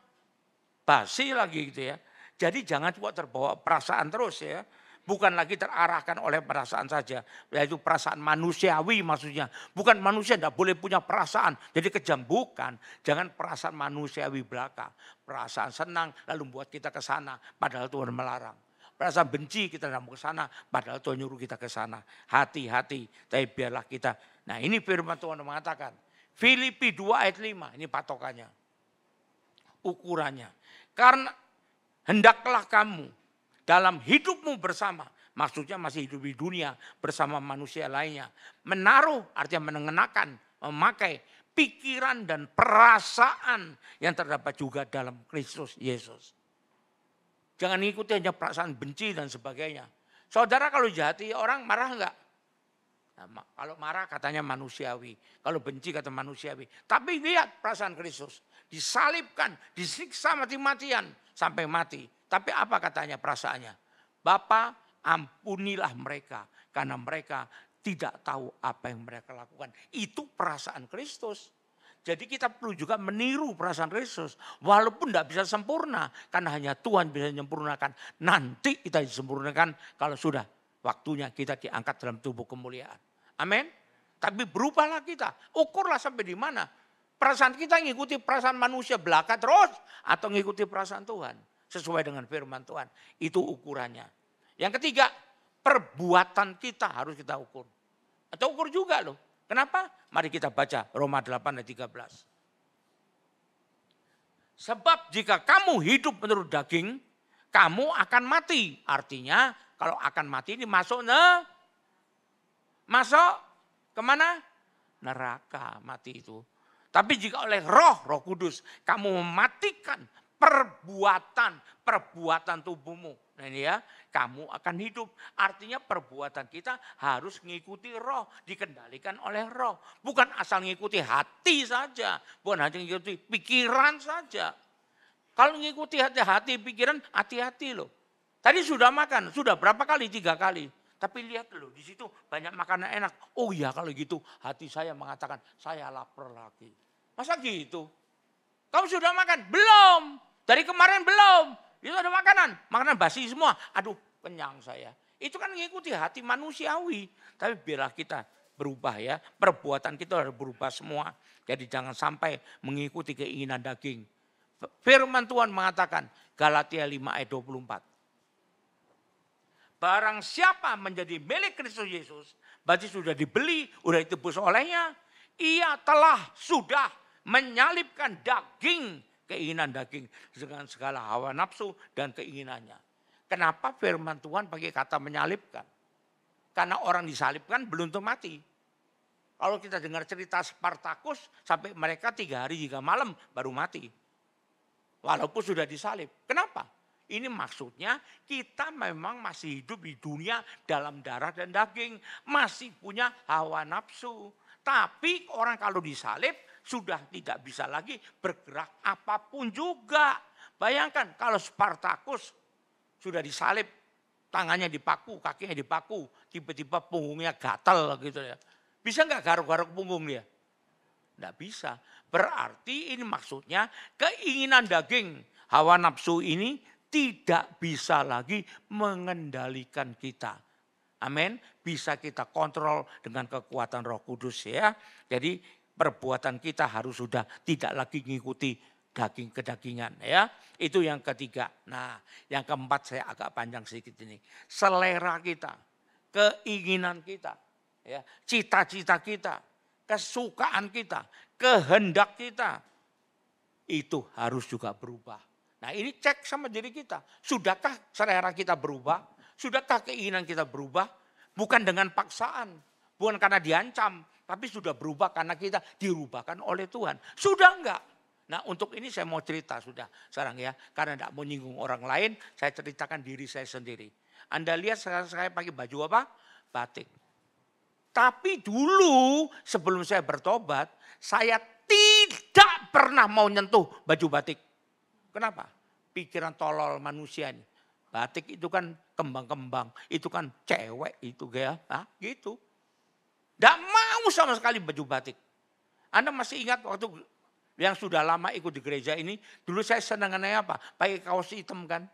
basi lagi gitu ya. Jadi jangan cuma terbawa perasaan terus ya. Bukan lagi terarahkan oleh perasaan saja. Yaitu perasaan manusiawi maksudnya. Bukan manusia tidak boleh punya perasaan. Jadi kejam, bukan. Jangan perasaan manusiawi belaka. Perasaan senang lalu membuat kita ke sana. Padahal Tuhan melarang. Perasaan benci kita tidak mau ke sana. Padahal Tuhan nyuruh kita ke sana. Hati-hati. Tapi biarlah kita. Nah ini firman Tuhan mengatakan. Filipi 2 ayat 5. Ini patokannya. Ukurannya. Karena hendaklah kamu dalam hidupmu bersama. Maksudnya masih hidup di dunia bersama manusia lainnya. Menaruh artinya mengenakan, memakai pikiran dan perasaan yang terdapat juga dalam Kristus Yesus. Jangan ikuti hanya perasaan benci dan sebagainya. Saudara kalau jahati orang marah enggak? Nah, kalau marah katanya manusiawi. Kalau benci kata manusiawi. Tapi lihat perasaan Kristus. Disalibkan, disiksa mati-matian sampai mati. Tapi apa katanya perasaannya? Bapa, ampunilah mereka karena mereka tidak tahu apa yang mereka lakukan. Itu perasaan Kristus. Jadi kita perlu juga meniru perasaan Kristus. Walaupun tidak bisa sempurna. Karena hanya Tuhan bisa menyempurnakan. Nanti kita disempurnakan kalau sudah waktunya kita diangkat dalam tubuh kemuliaan. Amin. Tapi berubahlah kita. Ukurlah sampai di mana. Perasaan kita ngikuti perasaan manusia belaka terus. Atau ngikuti perasaan Tuhan. Sesuai dengan firman Tuhan. Itu ukurannya. Yang ketiga, perbuatan kita harus kita ukur. Atau ukur juga loh. Kenapa? Mari kita baca Roma 8 ayat 13. Sebab jika kamu hidup menurut daging, kamu akan mati. Artinya kalau akan mati ini masuk kemana? Neraka mati itu. Tapi jika oleh Roh Kudus kamu mematikan perbuatan tubuhmu. Nah ini ya, kamu akan hidup. Artinya perbuatan kita harus mengikuti Roh, dikendalikan oleh Roh. Bukan asal mengikuti hati saja, bukan hanya mengikuti pikiran saja. Kalau mengikuti hati pikiran, hati-hati loh. Tadi sudah makan, sudah berapa kali? 3 kali. Tapi lihat loh, di situ banyak makanan enak. Oh iya kalau gitu, hati saya mengatakan, saya lapar lagi. Masa gitu? Kamu sudah makan? Belum. Dari kemarin belum. Itu ada makanan basi semua. Aduh, kenyang saya. Itu kan mengikuti hati manusiawi. Tapi biarlah kita berubah ya. Perbuatan kita harus berubah semua. Jadi jangan sampai mengikuti keinginan daging. Firman Tuhan mengatakan, Galatia 5 ayat 24. Barang siapa menjadi milik Kristus Yesus, berarti sudah dibeli, sudah ditebus olehnya. Ia sudah menyalibkan daging. Keinginan daging dengan segala hawa nafsu dan keinginannya. Kenapa firman Tuhan pakai kata menyalibkan? Karena orang disalibkan belum tentu mati. Kalau kita dengar cerita Spartacus sampai mereka 3 hari 3 malam baru mati. Walaupun sudah disalib. Kenapa? Ini maksudnya kita memang masih hidup di dunia dalam darah dan daging. Masih punya hawa nafsu. Tapi orang kalau disalib sudah tidak bisa lagi bergerak apapun juga. Bayangkan kalau Spartacus sudah disalib, tangannya dipaku, kakinya dipaku, tiba-tiba punggungnya gatal gitu ya. Bisa nggak garuk-garuk punggung dia? Nggak bisa. Berarti ini maksudnya keinginan daging, hawa nafsu ini tidak bisa lagi mengendalikan kita. Amin. Bisa kita kontrol dengan kekuatan Roh Kudus ya. Jadi perbuatan kita harus sudah tidak lagi mengikuti daging kedagingan ya. Itu yang ketiga. Nah, yang keempat saya agak panjang sedikit ini. Selera kita, keinginan kita, ya, cita-cita kita, kesukaan kita, kehendak kita itu harus juga berubah. Nah, ini cek sama diri kita. Sudahkah selera kita berubah? Sudahkah keinginan kita berubah? Bukan dengan paksaan, bukan karena diancam, tapi sudah berubah karena kita dirubahkan oleh Tuhan. Sudah enggak? Nah untuk ini saya mau cerita sudah sekarang ya. Karena tidak mau nyinggung orang lain, saya ceritakan diri saya sendiri. Anda lihat sekarang saya pakai baju apa? Batik. Tapi dulu sebelum saya bertobat, saya tidak pernah mau nyentuh baju batik. Kenapa? Pikiran tolol manusia ini. Batik itu kan kembang-kembang, itu kan cewek itu ya, gitu. Tidak mau sama sekali baju batik. Anda masih ingat waktu yang sudah lama ikut di gereja ini, dulu saya senangannya apa? Pakai kaos hitam kan.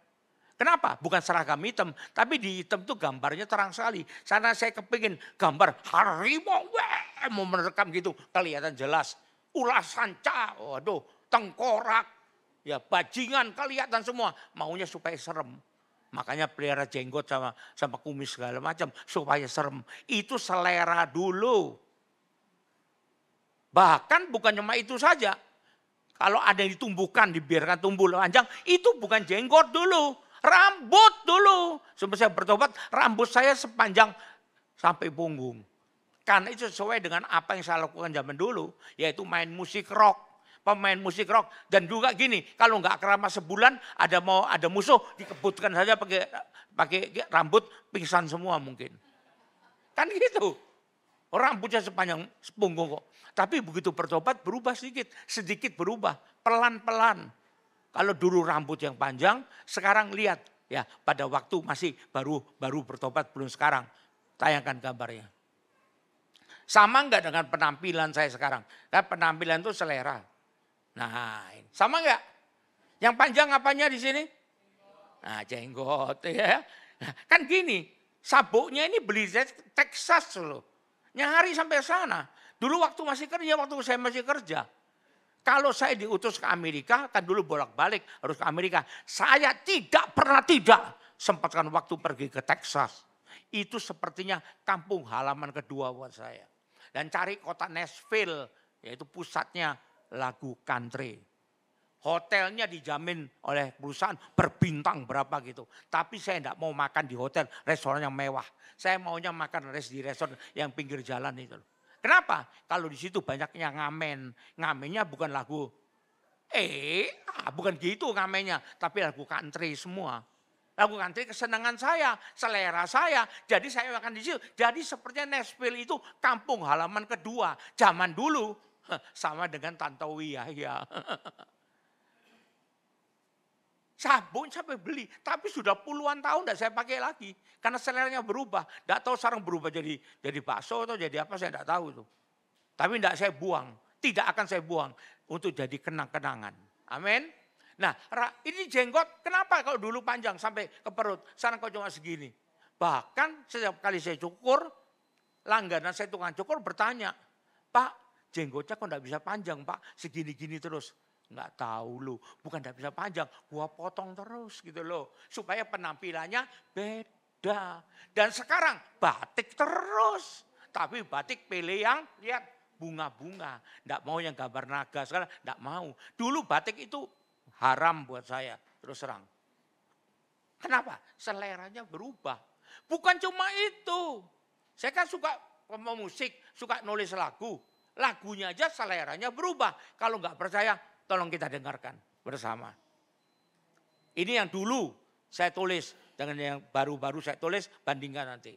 Kenapa? Bukan seragam hitam, tapi di hitam itu gambarnya terang sekali. Karena saya kepingin gambar harimau, mau merekam gitu, kelihatan jelas. Ulasan waduh, tengkorak, ya bajingan kelihatan semua. Maunya supaya serem. Makanya pelihara jenggot sama kumis segala macam supaya serem. Itu selera dulu. Bahkan bukan cuma itu saja. Kalau ada yang ditumbuhkan, dibiarkan tumbuh panjang, itu bukan jenggot dulu. Rambut dulu. Sebelum saya bertobat, rambut saya sepanjang sampai punggung. Karena itu sesuai dengan apa yang saya lakukan zaman dulu, yaitu main musik rock. Pemain musik rock. Dan juga gini, kalau nggak keramas sebulan, ada musuh, dikebutkan saja pakai rambut, pingsan semua mungkin. Kan gitu. Rambutnya sepanjang punggung kok. Tapi begitu bertobat berubah sedikit berubah, pelan-pelan. Kalau dulu rambut yang panjang, sekarang lihat ya pada waktu masih baru bertobat belum sekarang. Tayangkan gambarnya. Sama enggak dengan penampilan saya sekarang? Kan penampilan itu selera. Nah, sama enggak? Yang panjang apanya di sini? Nah, jenggot ya. Nah, kan gini, sabuknya ini beli Texas loh. Nyari sampai sana. Dulu waktu saya masih kerja. Kalau saya diutus ke Amerika, kan dulu bolak-balik harus ke Amerika. Saya tidak pernah sempatkan waktu pergi ke Texas. Itu sepertinya kampung halaman kedua buat saya. Dan cari kota Nashville, yaitu pusatnya lagu country. Hotelnya dijamin oleh perusahaan berbintang berapa gitu. Tapi saya tidak mau makan di hotel, restoran yang mewah. Saya maunya makan di restoran yang pinggir jalan itu. Kenapa? Kalau di situ banyak yang ngamen. Ngamennya bukan lagu, bukan gitu ngamennya. Tapi lagu country semua. Lagu country kesenangan saya, selera saya. Jadi saya makan di situ. Jadi sepertinya Nashville itu kampung halaman kedua. Zaman dulu sama dengan Tantowi ya. Sabun sampai beli, tapi sudah puluhan tahun tidak saya pakai lagi. Karena seleranya berubah. Tidak tahu sekarang berubah jadi bakso atau jadi apa, saya tidak tahu itu. Tapi tidak saya buang, tidak akan saya buang untuk jadi kenang-kenangan. Amin. Nah ini jenggot, kenapa kalau dulu panjang sampai ke perut, sekarang kok cuma segini. Bahkan setiap kali saya cukur, langganan saya tukang cukur bertanya, Pak jenggotnya kok tidak bisa panjang Pak, segini-gini terus. Enggak tahu loh, bukan tidak bisa panjang, gua potong terus gitu loh. Supaya penampilannya beda. Dan sekarang batik terus. Tapi batik pilih yang lihat bunga-bunga. Tidak mau yang gambar naga, sekarang tidak mau. Dulu batik itu haram buat saya, terus terang. Kenapa? Seleranya berubah. Bukan cuma itu. Saya kan suka musik, suka nulis lagu. Lagunya aja seleranya berubah. Kalau nggak percaya, tolong kita dengarkan bersama. Ini yang dulu saya tulis dengan yang baru-baru saya tulis, bandingkan nanti.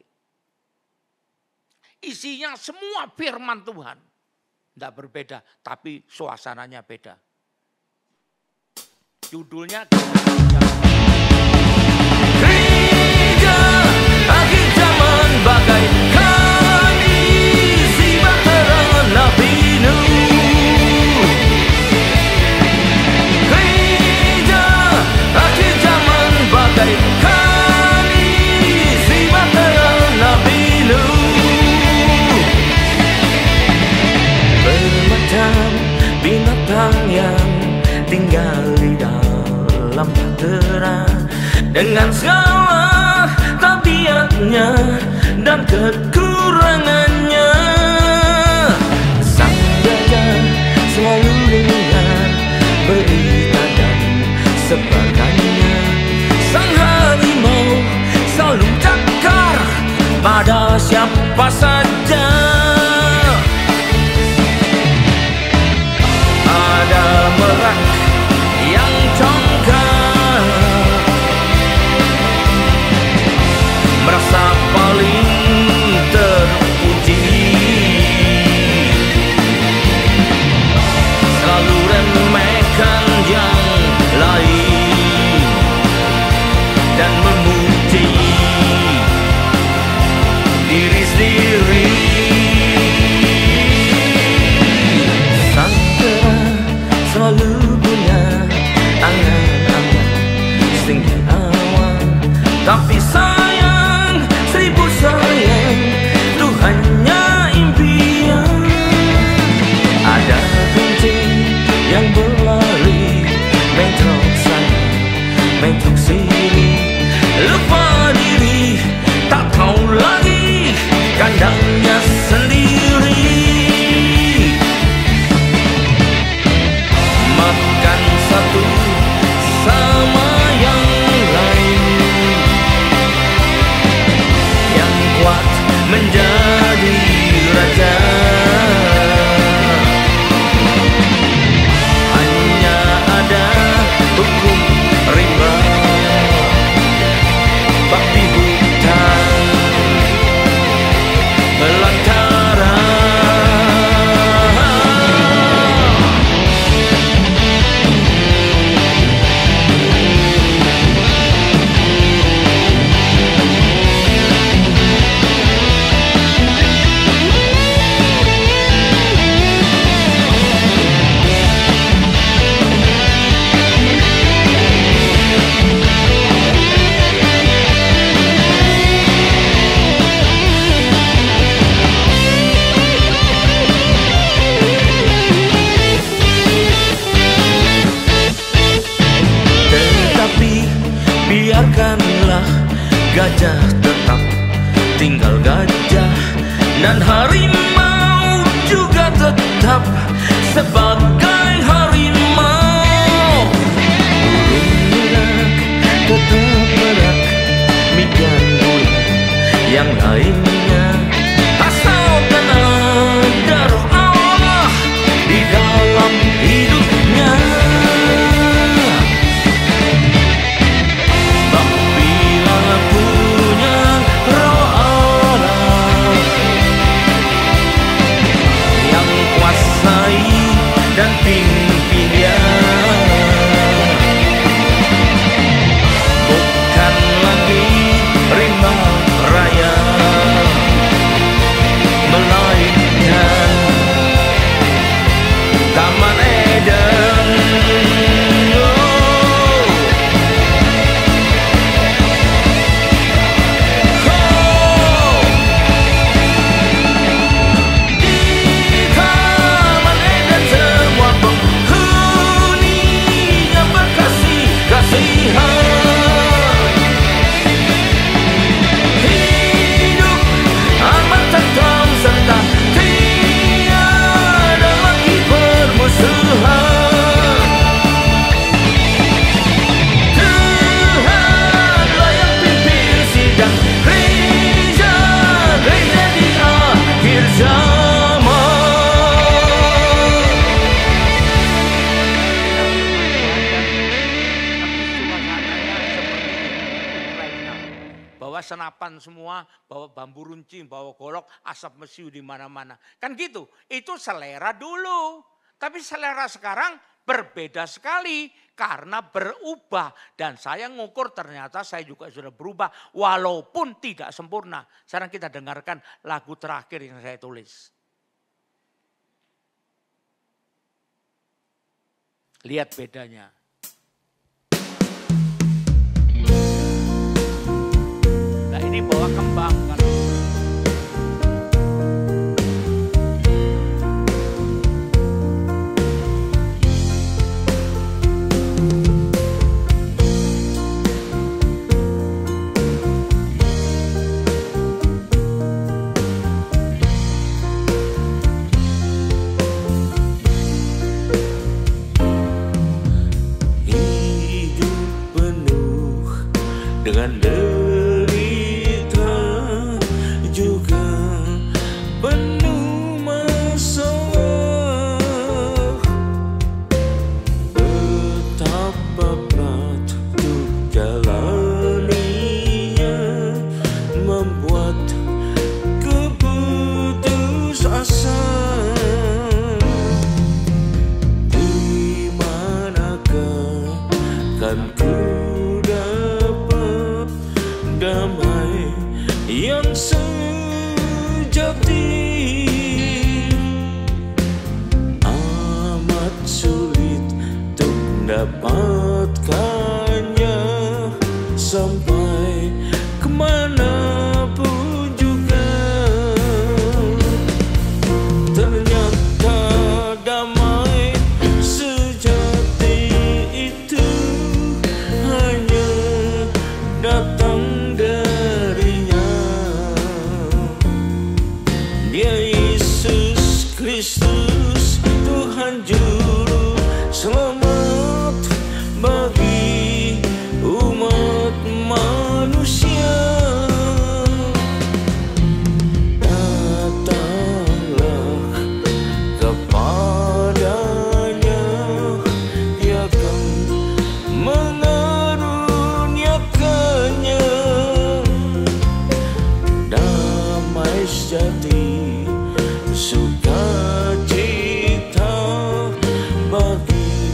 Isinya semua firman Tuhan. Tidak berbeda, tapi suasananya beda. Judulnya Gereja akhir zaman bagaikan isi bahtera Nabi Nuh. Gereja akhir zaman bagaikan isi bahtera Nabi Nuh. Bermacam binatang yang tinggal di dalam bahtera dengan segala tabiatnya dan kekurangannya. Sang gajah selalu ingat berita dan sebarkannya. Sang harimau selalu cakar pada siapa saja. Ada merak yang congkak, merasa paling terpuji, selalu remehkan yang lain dan memuji diri sendiri. Sang kera selalu punya angan-angan setinggi awan, tapi sayang, seribu sayang, Tuhannya impian. Ada kucing yang berlari, mentok sana, mentok sini, lupa diri, tak tahu lagi kandangnya sendiri. Makan satu sama yang lain, yang kuat menjadi raja. senapan semua, bawa bambu runcing, bawa golok, asap mesiu di mana-mana. Kan gitu, itu selera dulu. Tapi selera sekarang berbeda sekali karena berubah. Dan saya ngukur ternyata saya juga sudah berubah walaupun tidak sempurna. Sekarang kita dengarkan lagu terakhir yang saya tulis. Lihat bedanya. Nah ini bawa kembang kan. Dengan derita juga penuh masalah, betapa berat untuk jalaninya, membuat keputus asa. Di manakah kan ku damai yang sejati? Amat sulit untuk mendapatkannya, sampai kemanapun juga. Ternyata damai sejati itu hanya datang Kristus, Tuhan Juru Selamat bagi umat manusia. Datanglah kepadanya, Dia akan mengaruniakannya damai sejati, sukacita bagi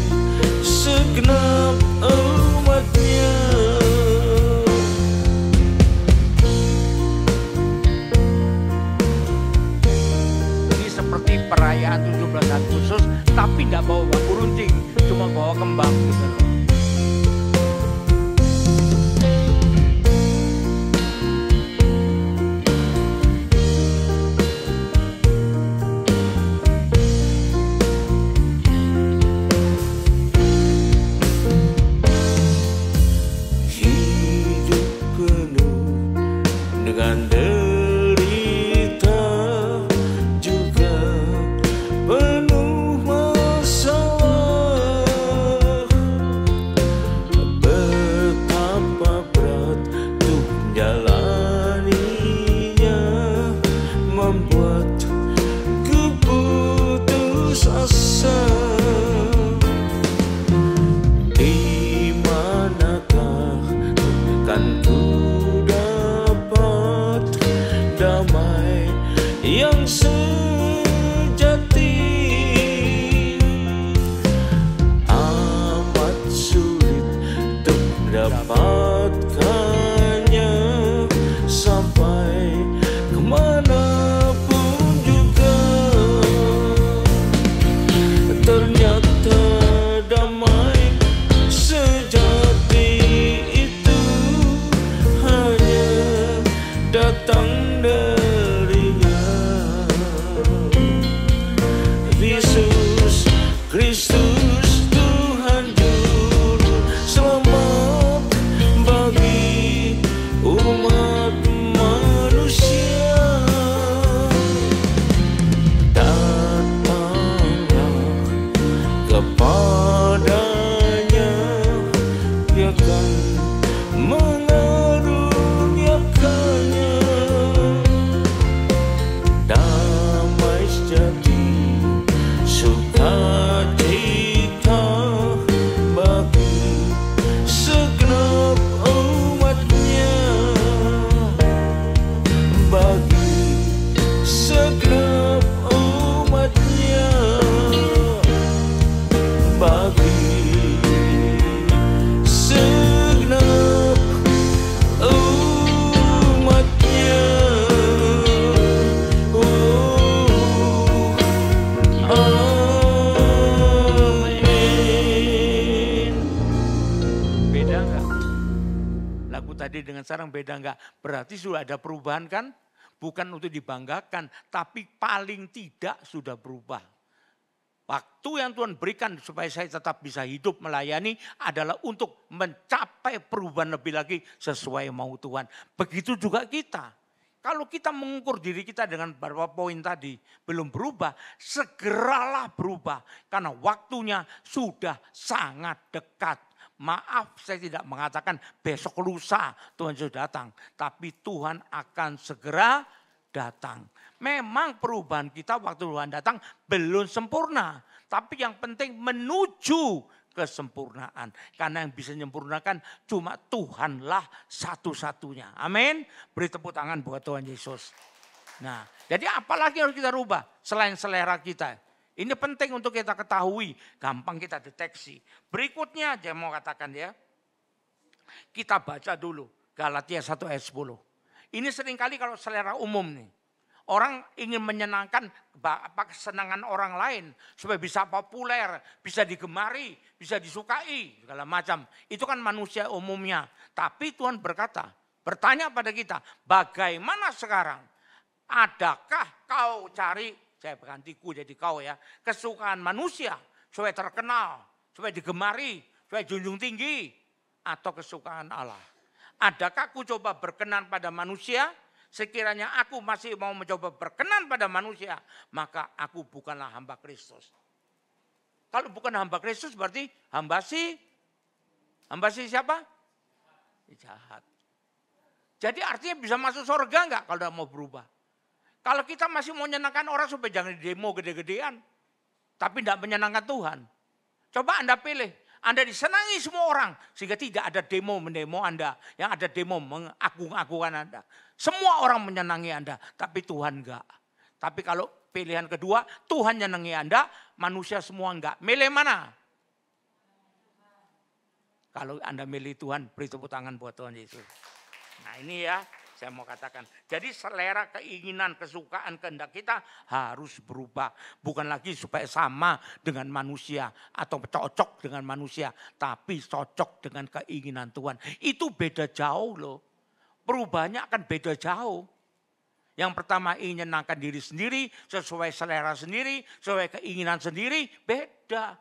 segenap umatnya. Ini seperti perayaan 17 Agustus, tapi tidak bawa bambu runcing, cuma bawa kembang gitu loh. Dengan derita juga penuh masalah, betapa berat untuk menjalaninya, membuat keputus asa. Di manakah kan ku damai yang sejati? Amat sulit untuk mendapatkannya, sampai kemanapun juga. Ternyata damai sejati itu hanya datang darinya. Yesus Kristus, Tuhan Juru Selamat bagi umat manusia. Datanglah kepadanya, Dia akan mengaruniakannya damai sejati, sukacita bagi segenap umatnya. tadi dengan sekarang beda enggak? Berarti sudah ada perubahan kan? Bukan untuk dibanggakan, tapi paling tidak sudah berubah. Waktu yang Tuhan berikan supaya saya tetap bisa hidup melayani adalah untuk mencapai perubahan lebih lagi sesuai mau Tuhan. Begitu juga kita. Kalau kita mengukur diri kita dengan beberapa poin tadi belum berubah, segeralah berubah. Karena waktunya sudah sangat dekat. Maaf saya tidak mengatakan besok lusa Tuhan sudah datang. Tapi Tuhan akan segera datang. Memang perubahan kita waktu Tuhan datang belum sempurna. Tapi yang penting menuju kesempurnaan. Karena yang bisa menyempurnakan cuma Tuhanlah satu-satunya. Amin. Beri tepuk tangan buat Tuhan Yesus. Nah, jadi apalagi harus kita rubah selain selera kita. Ini penting untuk kita ketahui, gampang kita deteksi. Berikutnya saya mau katakan ya. Kita baca dulu Galatia 1 ayat 10. Ini seringkali kalau selera umum nih. Orang ingin menyenangkan kesenangan orang lain supaya bisa populer, bisa digemari, bisa disukai, segala macam. Itu kan manusia umumnya. Tapi Tuhan berkata, bertanya pada kita, bagaimana sekarang? Adakah kau cari, saya gantiku jadi kau ya, kesukaan manusia supaya terkenal, supaya digemari, supaya junjung tinggi, atau kesukaan Allah? Adakah aku coba berkenan pada manusia? Sekiranya aku masih mau mencoba berkenan pada manusia, maka aku bukanlah hamba Kristus. Kalau bukan hamba Kristus berarti hamba si siapa? Jahat. Jadi artinya bisa masuk surga enggak kalau udah mau berubah? Kalau kita masih mau menyenangkan orang supaya jangan demo gede-gedean, tapi tidak menyenangkan Tuhan. Coba Anda pilih. Anda disenangi semua orang sehingga tidak ada demo mendemo Anda. Yang ada demo mengagung-agungkan Anda. Semua orang menyenangi Anda, tapi Tuhan enggak. Tapi kalau pilihan kedua, Tuhan menyenangi Anda, manusia semua enggak. Milih mana? Kalau Anda milih Tuhan, beri tepuk tangan buat Tuhan Yesus. Nah ini ya, saya mau katakan. Jadi selera, keinginan, kesukaan, kehendak kita harus berubah. Bukan lagi supaya sama dengan manusia atau cocok dengan manusia. Tapi cocok dengan keinginan Tuhan. Itu beda jauh loh. Perubahannya akan beda jauh. Yang pertama ingin menyenangkan diri sendiri, sesuai selera sendiri, sesuai keinginan sendiri, beda.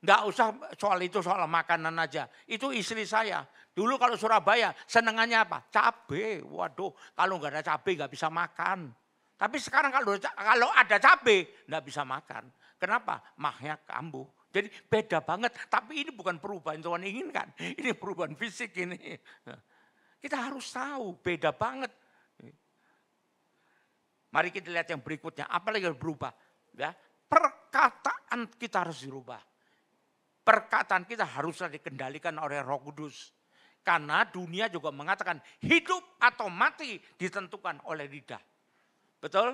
Nggak usah soal itu, soal makanan aja. Itu istri saya. Dulu kalau Surabaya senengannya apa? Cabe. Waduh, kalau nggak ada cabe nggak bisa makan. Tapi sekarang kalau ada cabe nggak bisa makan. Kenapa? Mahnya kambuh. Jadi beda banget. Tapi ini bukan perubahan Tuhan inginkan. Ini perubahan fisik ini. Kita harus tahu beda banget. Mari kita lihat yang berikutnya. Apalagi harus berubah? Ya, perkataan kita harus dirubah. Perkataan kita haruslah dikendalikan oleh Roh Kudus. Karena dunia juga mengatakan hidup atau mati ditentukan oleh lidah. Betul?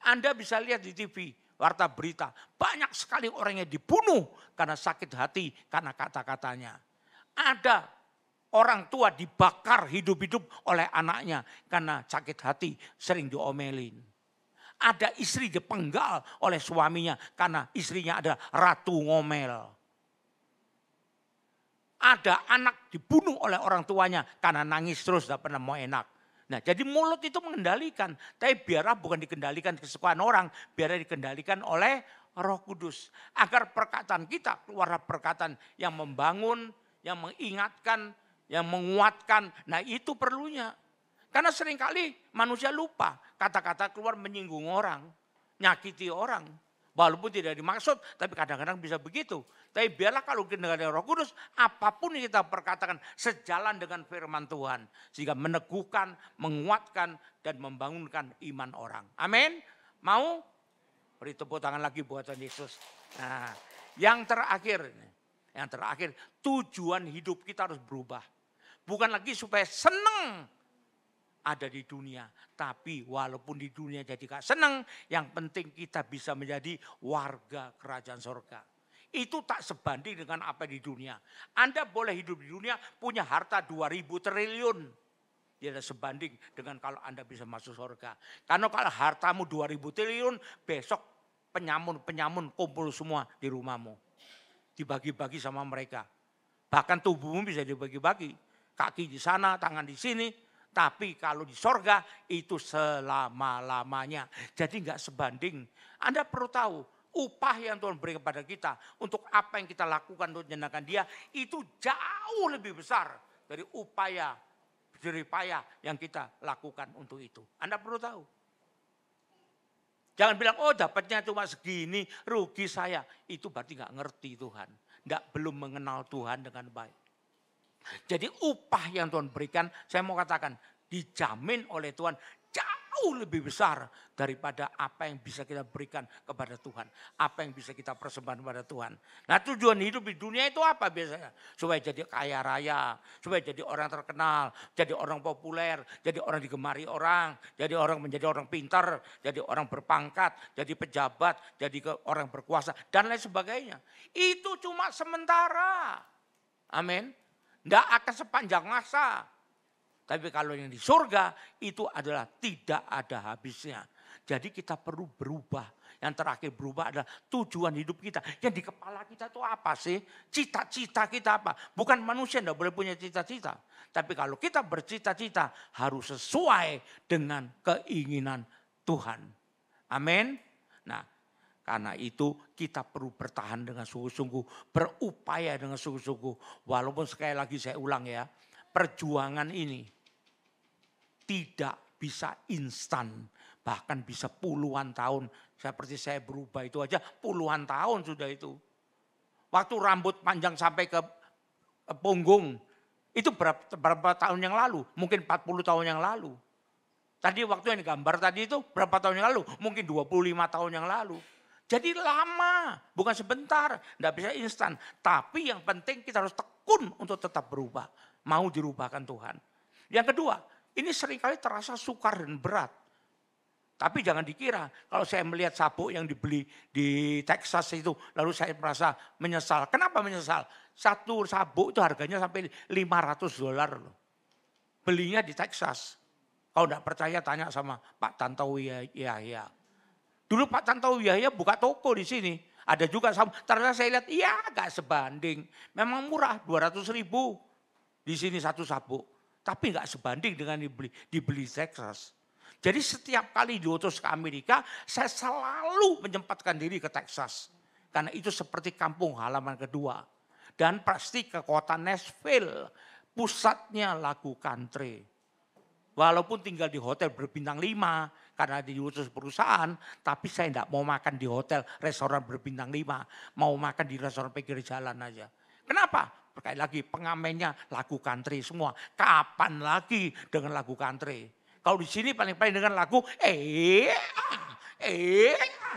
Anda bisa lihat di TV, warta berita. Banyak sekali orang yang dibunuh karena sakit hati, karena kata-katanya. Ada orang tua dibakar hidup-hidup oleh anaknya karena sakit hati, sering diomelin. Ada istri dipenggal oleh suaminya karena istrinya ada ratu ngomel. Ada anak dibunuh oleh orang tuanya karena nangis terus tidak pernah mau enak. Nah jadi mulut itu mengendalikan. Tapi biarlah bukan dikendalikan kesukaan orang. Biarlah dikendalikan oleh Roh Kudus. Agar perkataan kita keluar perkataan yang membangun, yang mengingatkan, yang menguatkan. Nah itu perlunya. Karena seringkali manusia lupa kata-kata keluar menyinggung orang. Nyakiti orang. Walaupun tidak dimaksud, tapi kadang-kadang bisa begitu. Tapi biarlah kalau dengan Roh Kudus, apapun yang kita perkatakan sejalan dengan firman Tuhan. Sehingga meneguhkan, menguatkan, dan membangunkan iman orang. Amin. Mau? Beri tepuk tangan lagi buat Tuhan Yesus. Nah, yang terakhir, tujuan hidup kita harus berubah. Bukan lagi supaya senang ada di dunia. Tapi walaupun di dunia jadi gak senang, yang penting kita bisa menjadi warga kerajaan surga. Itu tak sebanding dengan apa di dunia. Anda boleh hidup di dunia punya harta 2.000 triliun. Tidak sebanding dengan kalau Anda bisa masuk surga. Karena kalau hartamu 2.000 triliun, besok penyamun kumpul semua di rumahmu. Dibagi-bagi sama mereka. Bahkan tubuhmu bisa dibagi-bagi. kaki di sana, tangan di sini. Tapi kalau di sorga itu selama-lamanya. Jadi nggak sebanding. Anda perlu tahu upah yang Tuhan beri kepada kita untuk apa yang kita lakukan untuk menyenangkan Dia itu jauh lebih besar dari upaya jeripaya yang kita lakukan untuk itu. Anda perlu tahu. Jangan bilang, oh dapatnya cuma segini, rugi saya. Itu berarti nggak ngerti Tuhan. Belum mengenal Tuhan dengan baik. Jadi upah yang Tuhan berikan, saya mau katakan, dijamin oleh Tuhan jauh lebih besar daripada apa yang bisa kita berikan kepada Tuhan. Apa yang bisa kita persembahkan kepada Tuhan. Nah tujuan hidup di dunia itu apa biasanya? Supaya jadi kaya raya, supaya jadi orang terkenal, jadi orang populer, jadi orang digemari orang, jadi orang menjadi orang pintar, jadi orang berpangkat, jadi pejabat, jadi orang berkuasa, dan lain sebagainya. Itu cuma sementara. Amin. Tidak akan sepanjang masa. Tapi kalau yang di surga itu adalah tidak ada habisnya. Jadi kita perlu berubah. Yang terakhir berubah adalah tujuan hidup kita. Yang di kepala kita itu apa sih? Cita-cita kita apa? Bukan manusia tidak boleh punya cita-cita. Tapi kalau kita bercita-cita harus sesuai dengan keinginan Tuhan. Amin. Nah, karena itu kita perlu bertahan dengan sungguh-sungguh. Berupaya dengan sungguh-sungguh. Walaupun sekali lagi saya ulang ya. Perjuangan ini tidak bisa instan. Bahkan bisa puluhan tahun. Seperti saya berubah itu aja puluhan tahun sudah itu. Waktu rambut panjang sampai ke punggung. Itu berapa tahun yang lalu? Mungkin 40 tahun yang lalu. Tadi waktu yang digambar tadi itu berapa tahun yang lalu? Mungkin 25 tahun yang lalu. Jadi lama, bukan sebentar, tidak bisa instan. Tapi yang penting kita harus tekun untuk tetap berubah. Mau dirubahkan Tuhan. Yang kedua, ini seringkali terasa sukar dan berat. Tapi jangan dikira kalau saya melihat sabuk yang dibeli di Texas itu, lalu saya merasa menyesal. Kenapa menyesal? Satu sabuk itu harganya sampai $500 loh. Belinya di Texas. Kalau tidak percaya tanya sama Pak Tantowi Yahya. Dulu Pak Tantowi Yahya buka toko di sini. Ada juga sabuk. Ternyata saya lihat, iya gak sebanding. Memang murah, 200.000 di sini satu sabuk. Tapi gak sebanding dengan dibeli Texas. Jadi setiap kali diutus ke Amerika, saya selalu menyempatkan diri ke Texas. Karena itu seperti kampung halaman kedua. Dan pasti ke kota Nashville, pusatnya lagu country. Walaupun tinggal di hotel berbintang 5, karena diutus perusahaan, tapi saya tidak mau makan di hotel, restoran berbintang 5. Mau makan di restoran pinggir jalan aja. Kenapa? Sekali lagi pengamennya lagu country semua. Kapan lagi dengan lagu country? Kalau di sini paling-paling dengan lagu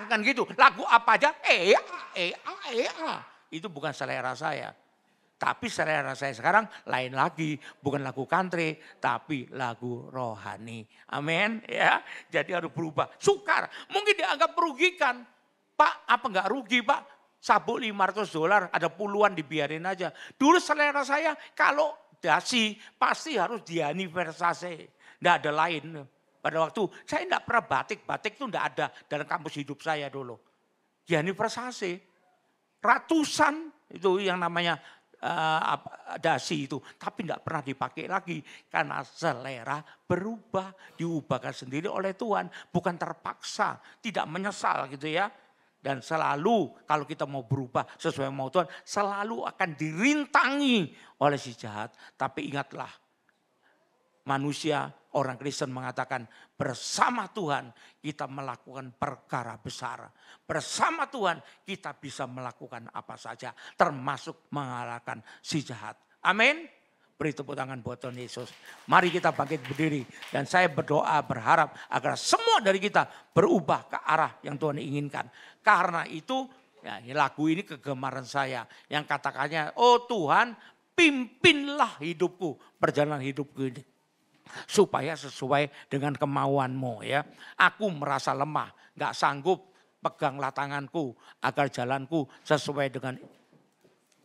kan gitu. Lagu apa aja itu bukan selera saya. Tapi selera saya sekarang lain lagi, bukan lagu country, tapi lagu rohani. Amin, ya. Jadi harus berubah. Sukar, mungkin dianggap merugikan. Pak, apa enggak rugi, Pak? Sabuk $500, ada puluhan dibiarin aja. Dulu selera saya kalau dasi pasti harus dianiversasi. Enggak ada lain. Pada waktu saya enggak pernah batik. Batik itu enggak ada dalam kampus hidup saya dulu. Dianiversasi. Ratusan itu yang namanya dasi itu. Tapi enggak pernah dipakai lagi. Karena selera berubah. Diubahkan sendiri oleh Tuhan. Bukan terpaksa. Tidak menyesal gitu ya. Dan selalu kalau kita mau berubah sesuai mau Tuhan. Selalu akan dirintangi oleh si jahat. Tapi ingatlah. Manusia, orang Kristen mengatakan bersama Tuhan kita melakukan perkara besar. Bersama Tuhan kita bisa melakukan apa saja. Termasuk mengalahkan si jahat. Amin. Beri tepuk tangan buat Tuhan Yesus. Mari kita bangkit berdiri. Dan saya berdoa berharap agar semua dari kita berubah ke arah yang Tuhan inginkan. Karena itu ya, lagu ini kegemaran saya. Yang katakannya, oh Tuhan pimpinlah hidupku. Perjalanan hidupku ini. Supaya sesuai dengan kemauanmu ya. Aku merasa lemah, gak sanggup, peganglah tanganku agar jalanku sesuai dengan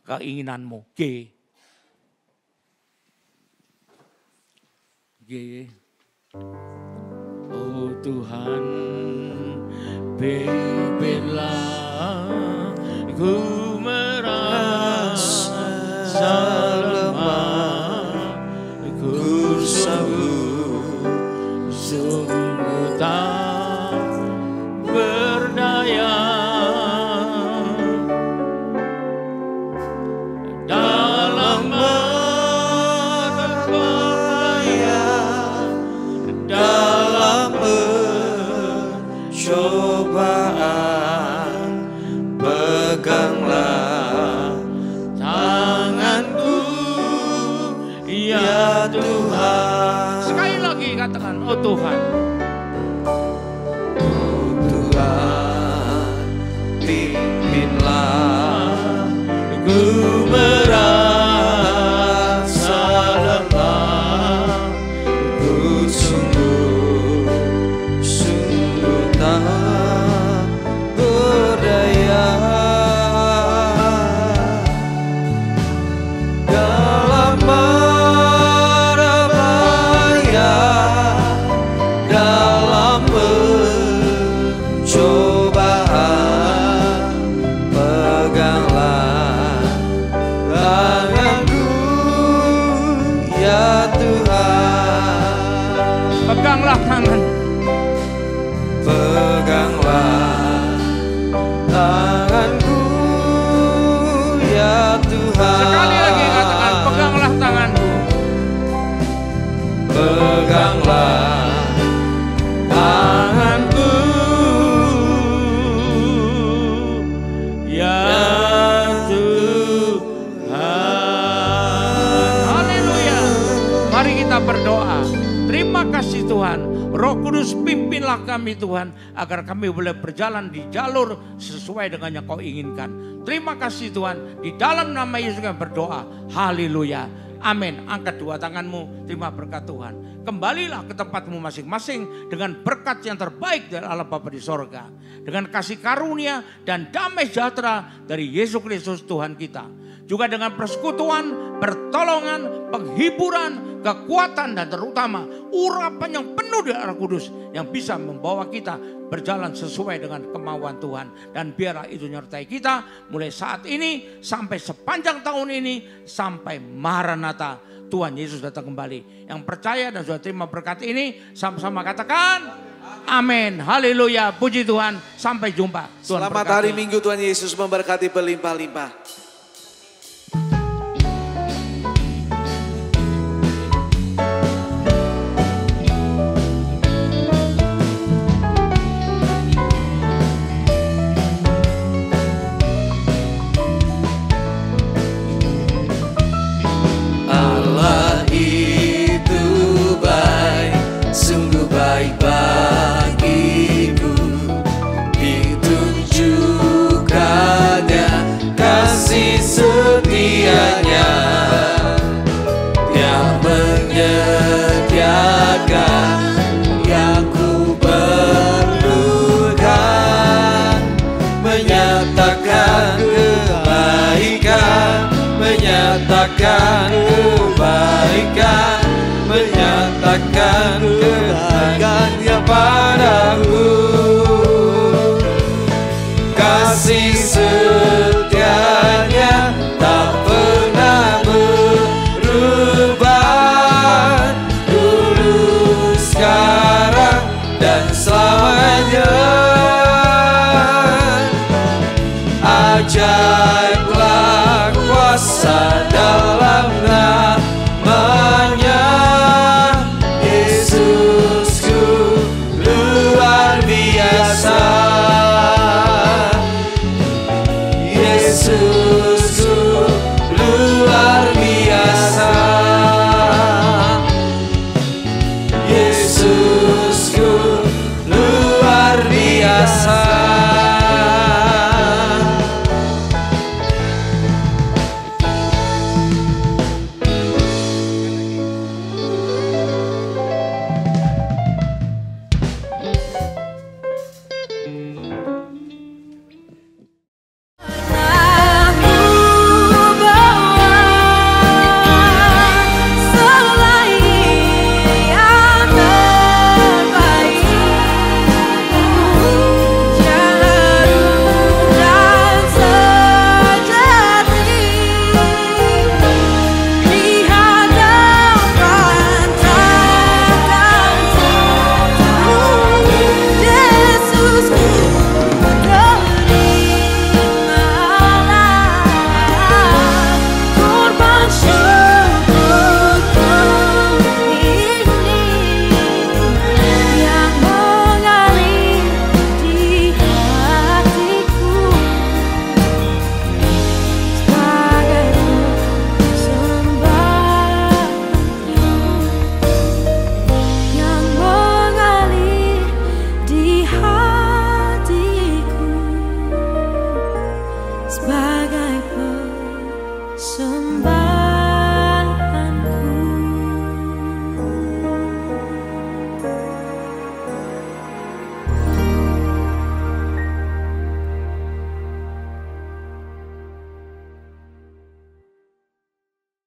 keinginanmu. G. Oh Tuhan, pimpinlah ku merasa lemah. peganglah tanganku, ya Tuhan. Sekali lagi katakan, oh Tuhan. Oh Tuhan, pimpinlah ku merasa lelah, ku sungguh tak berdaya. Dalam mara bahaya, dalam pencobaan, peganglah tanganku, ya Tuhan. Peganglah tangan. Peganglah tanganku, ya Tuhan. Sekali lagi katakan, peganglah tanganku. Peganglah tanganku, ya Tuhan. Haleluya. Mari kita berdoa. Terima kasih Tuhan. Roh Kudus pimpinlah kami Tuhan, agar kami boleh berjalan di jalur sesuai dengan yang Kau inginkan. Terima kasih Tuhan. Di dalam nama Yesus kami berdoa. Haleluya. Amin. Angkat dua tanganmu, terima berkat Tuhan. Kembalilah ke tempatmu masing-masing dengan berkat yang terbaik dari Allah Bapa di sorga. Dengan kasih karunia dan damai sejahtera dari Yesus Kristus Tuhan kita. Juga dengan persekutuan, pertolongan, penghiburan, kekuatan dan terutama urapan yang penuh dari Roh Kudus yang bisa membawa kita berjalan sesuai dengan kemauan Tuhan. Dan biarlah itu menyertai kita mulai saat ini sampai sepanjang tahun ini sampai Maranatha. Tuhan Yesus datang kembali. Yang percaya dan sudah terima berkat ini sama-sama katakan amin. Haleluya. Puji Tuhan. Sampai jumpa. Tuhan Selamat berkati. hari Minggu, Tuhan Yesus memberkati berlimpah-limpah. Allah itu baik, sungguh baik bagiku. Ditunjukkannya kasih setianya. Dia menyediakan yang ku perlukan, menyatakan kebaikan, menyatakan kebaikan, menyatakan kebahagiaannya padaku. Kasih setianya tak pernah berubah, dulu, sekarang, dan selamanya. Ajaiblah kuasa dalam namanya. Yesusku luar biasa. Yesusku luar biasa. Yesusku luar biasa. sebagai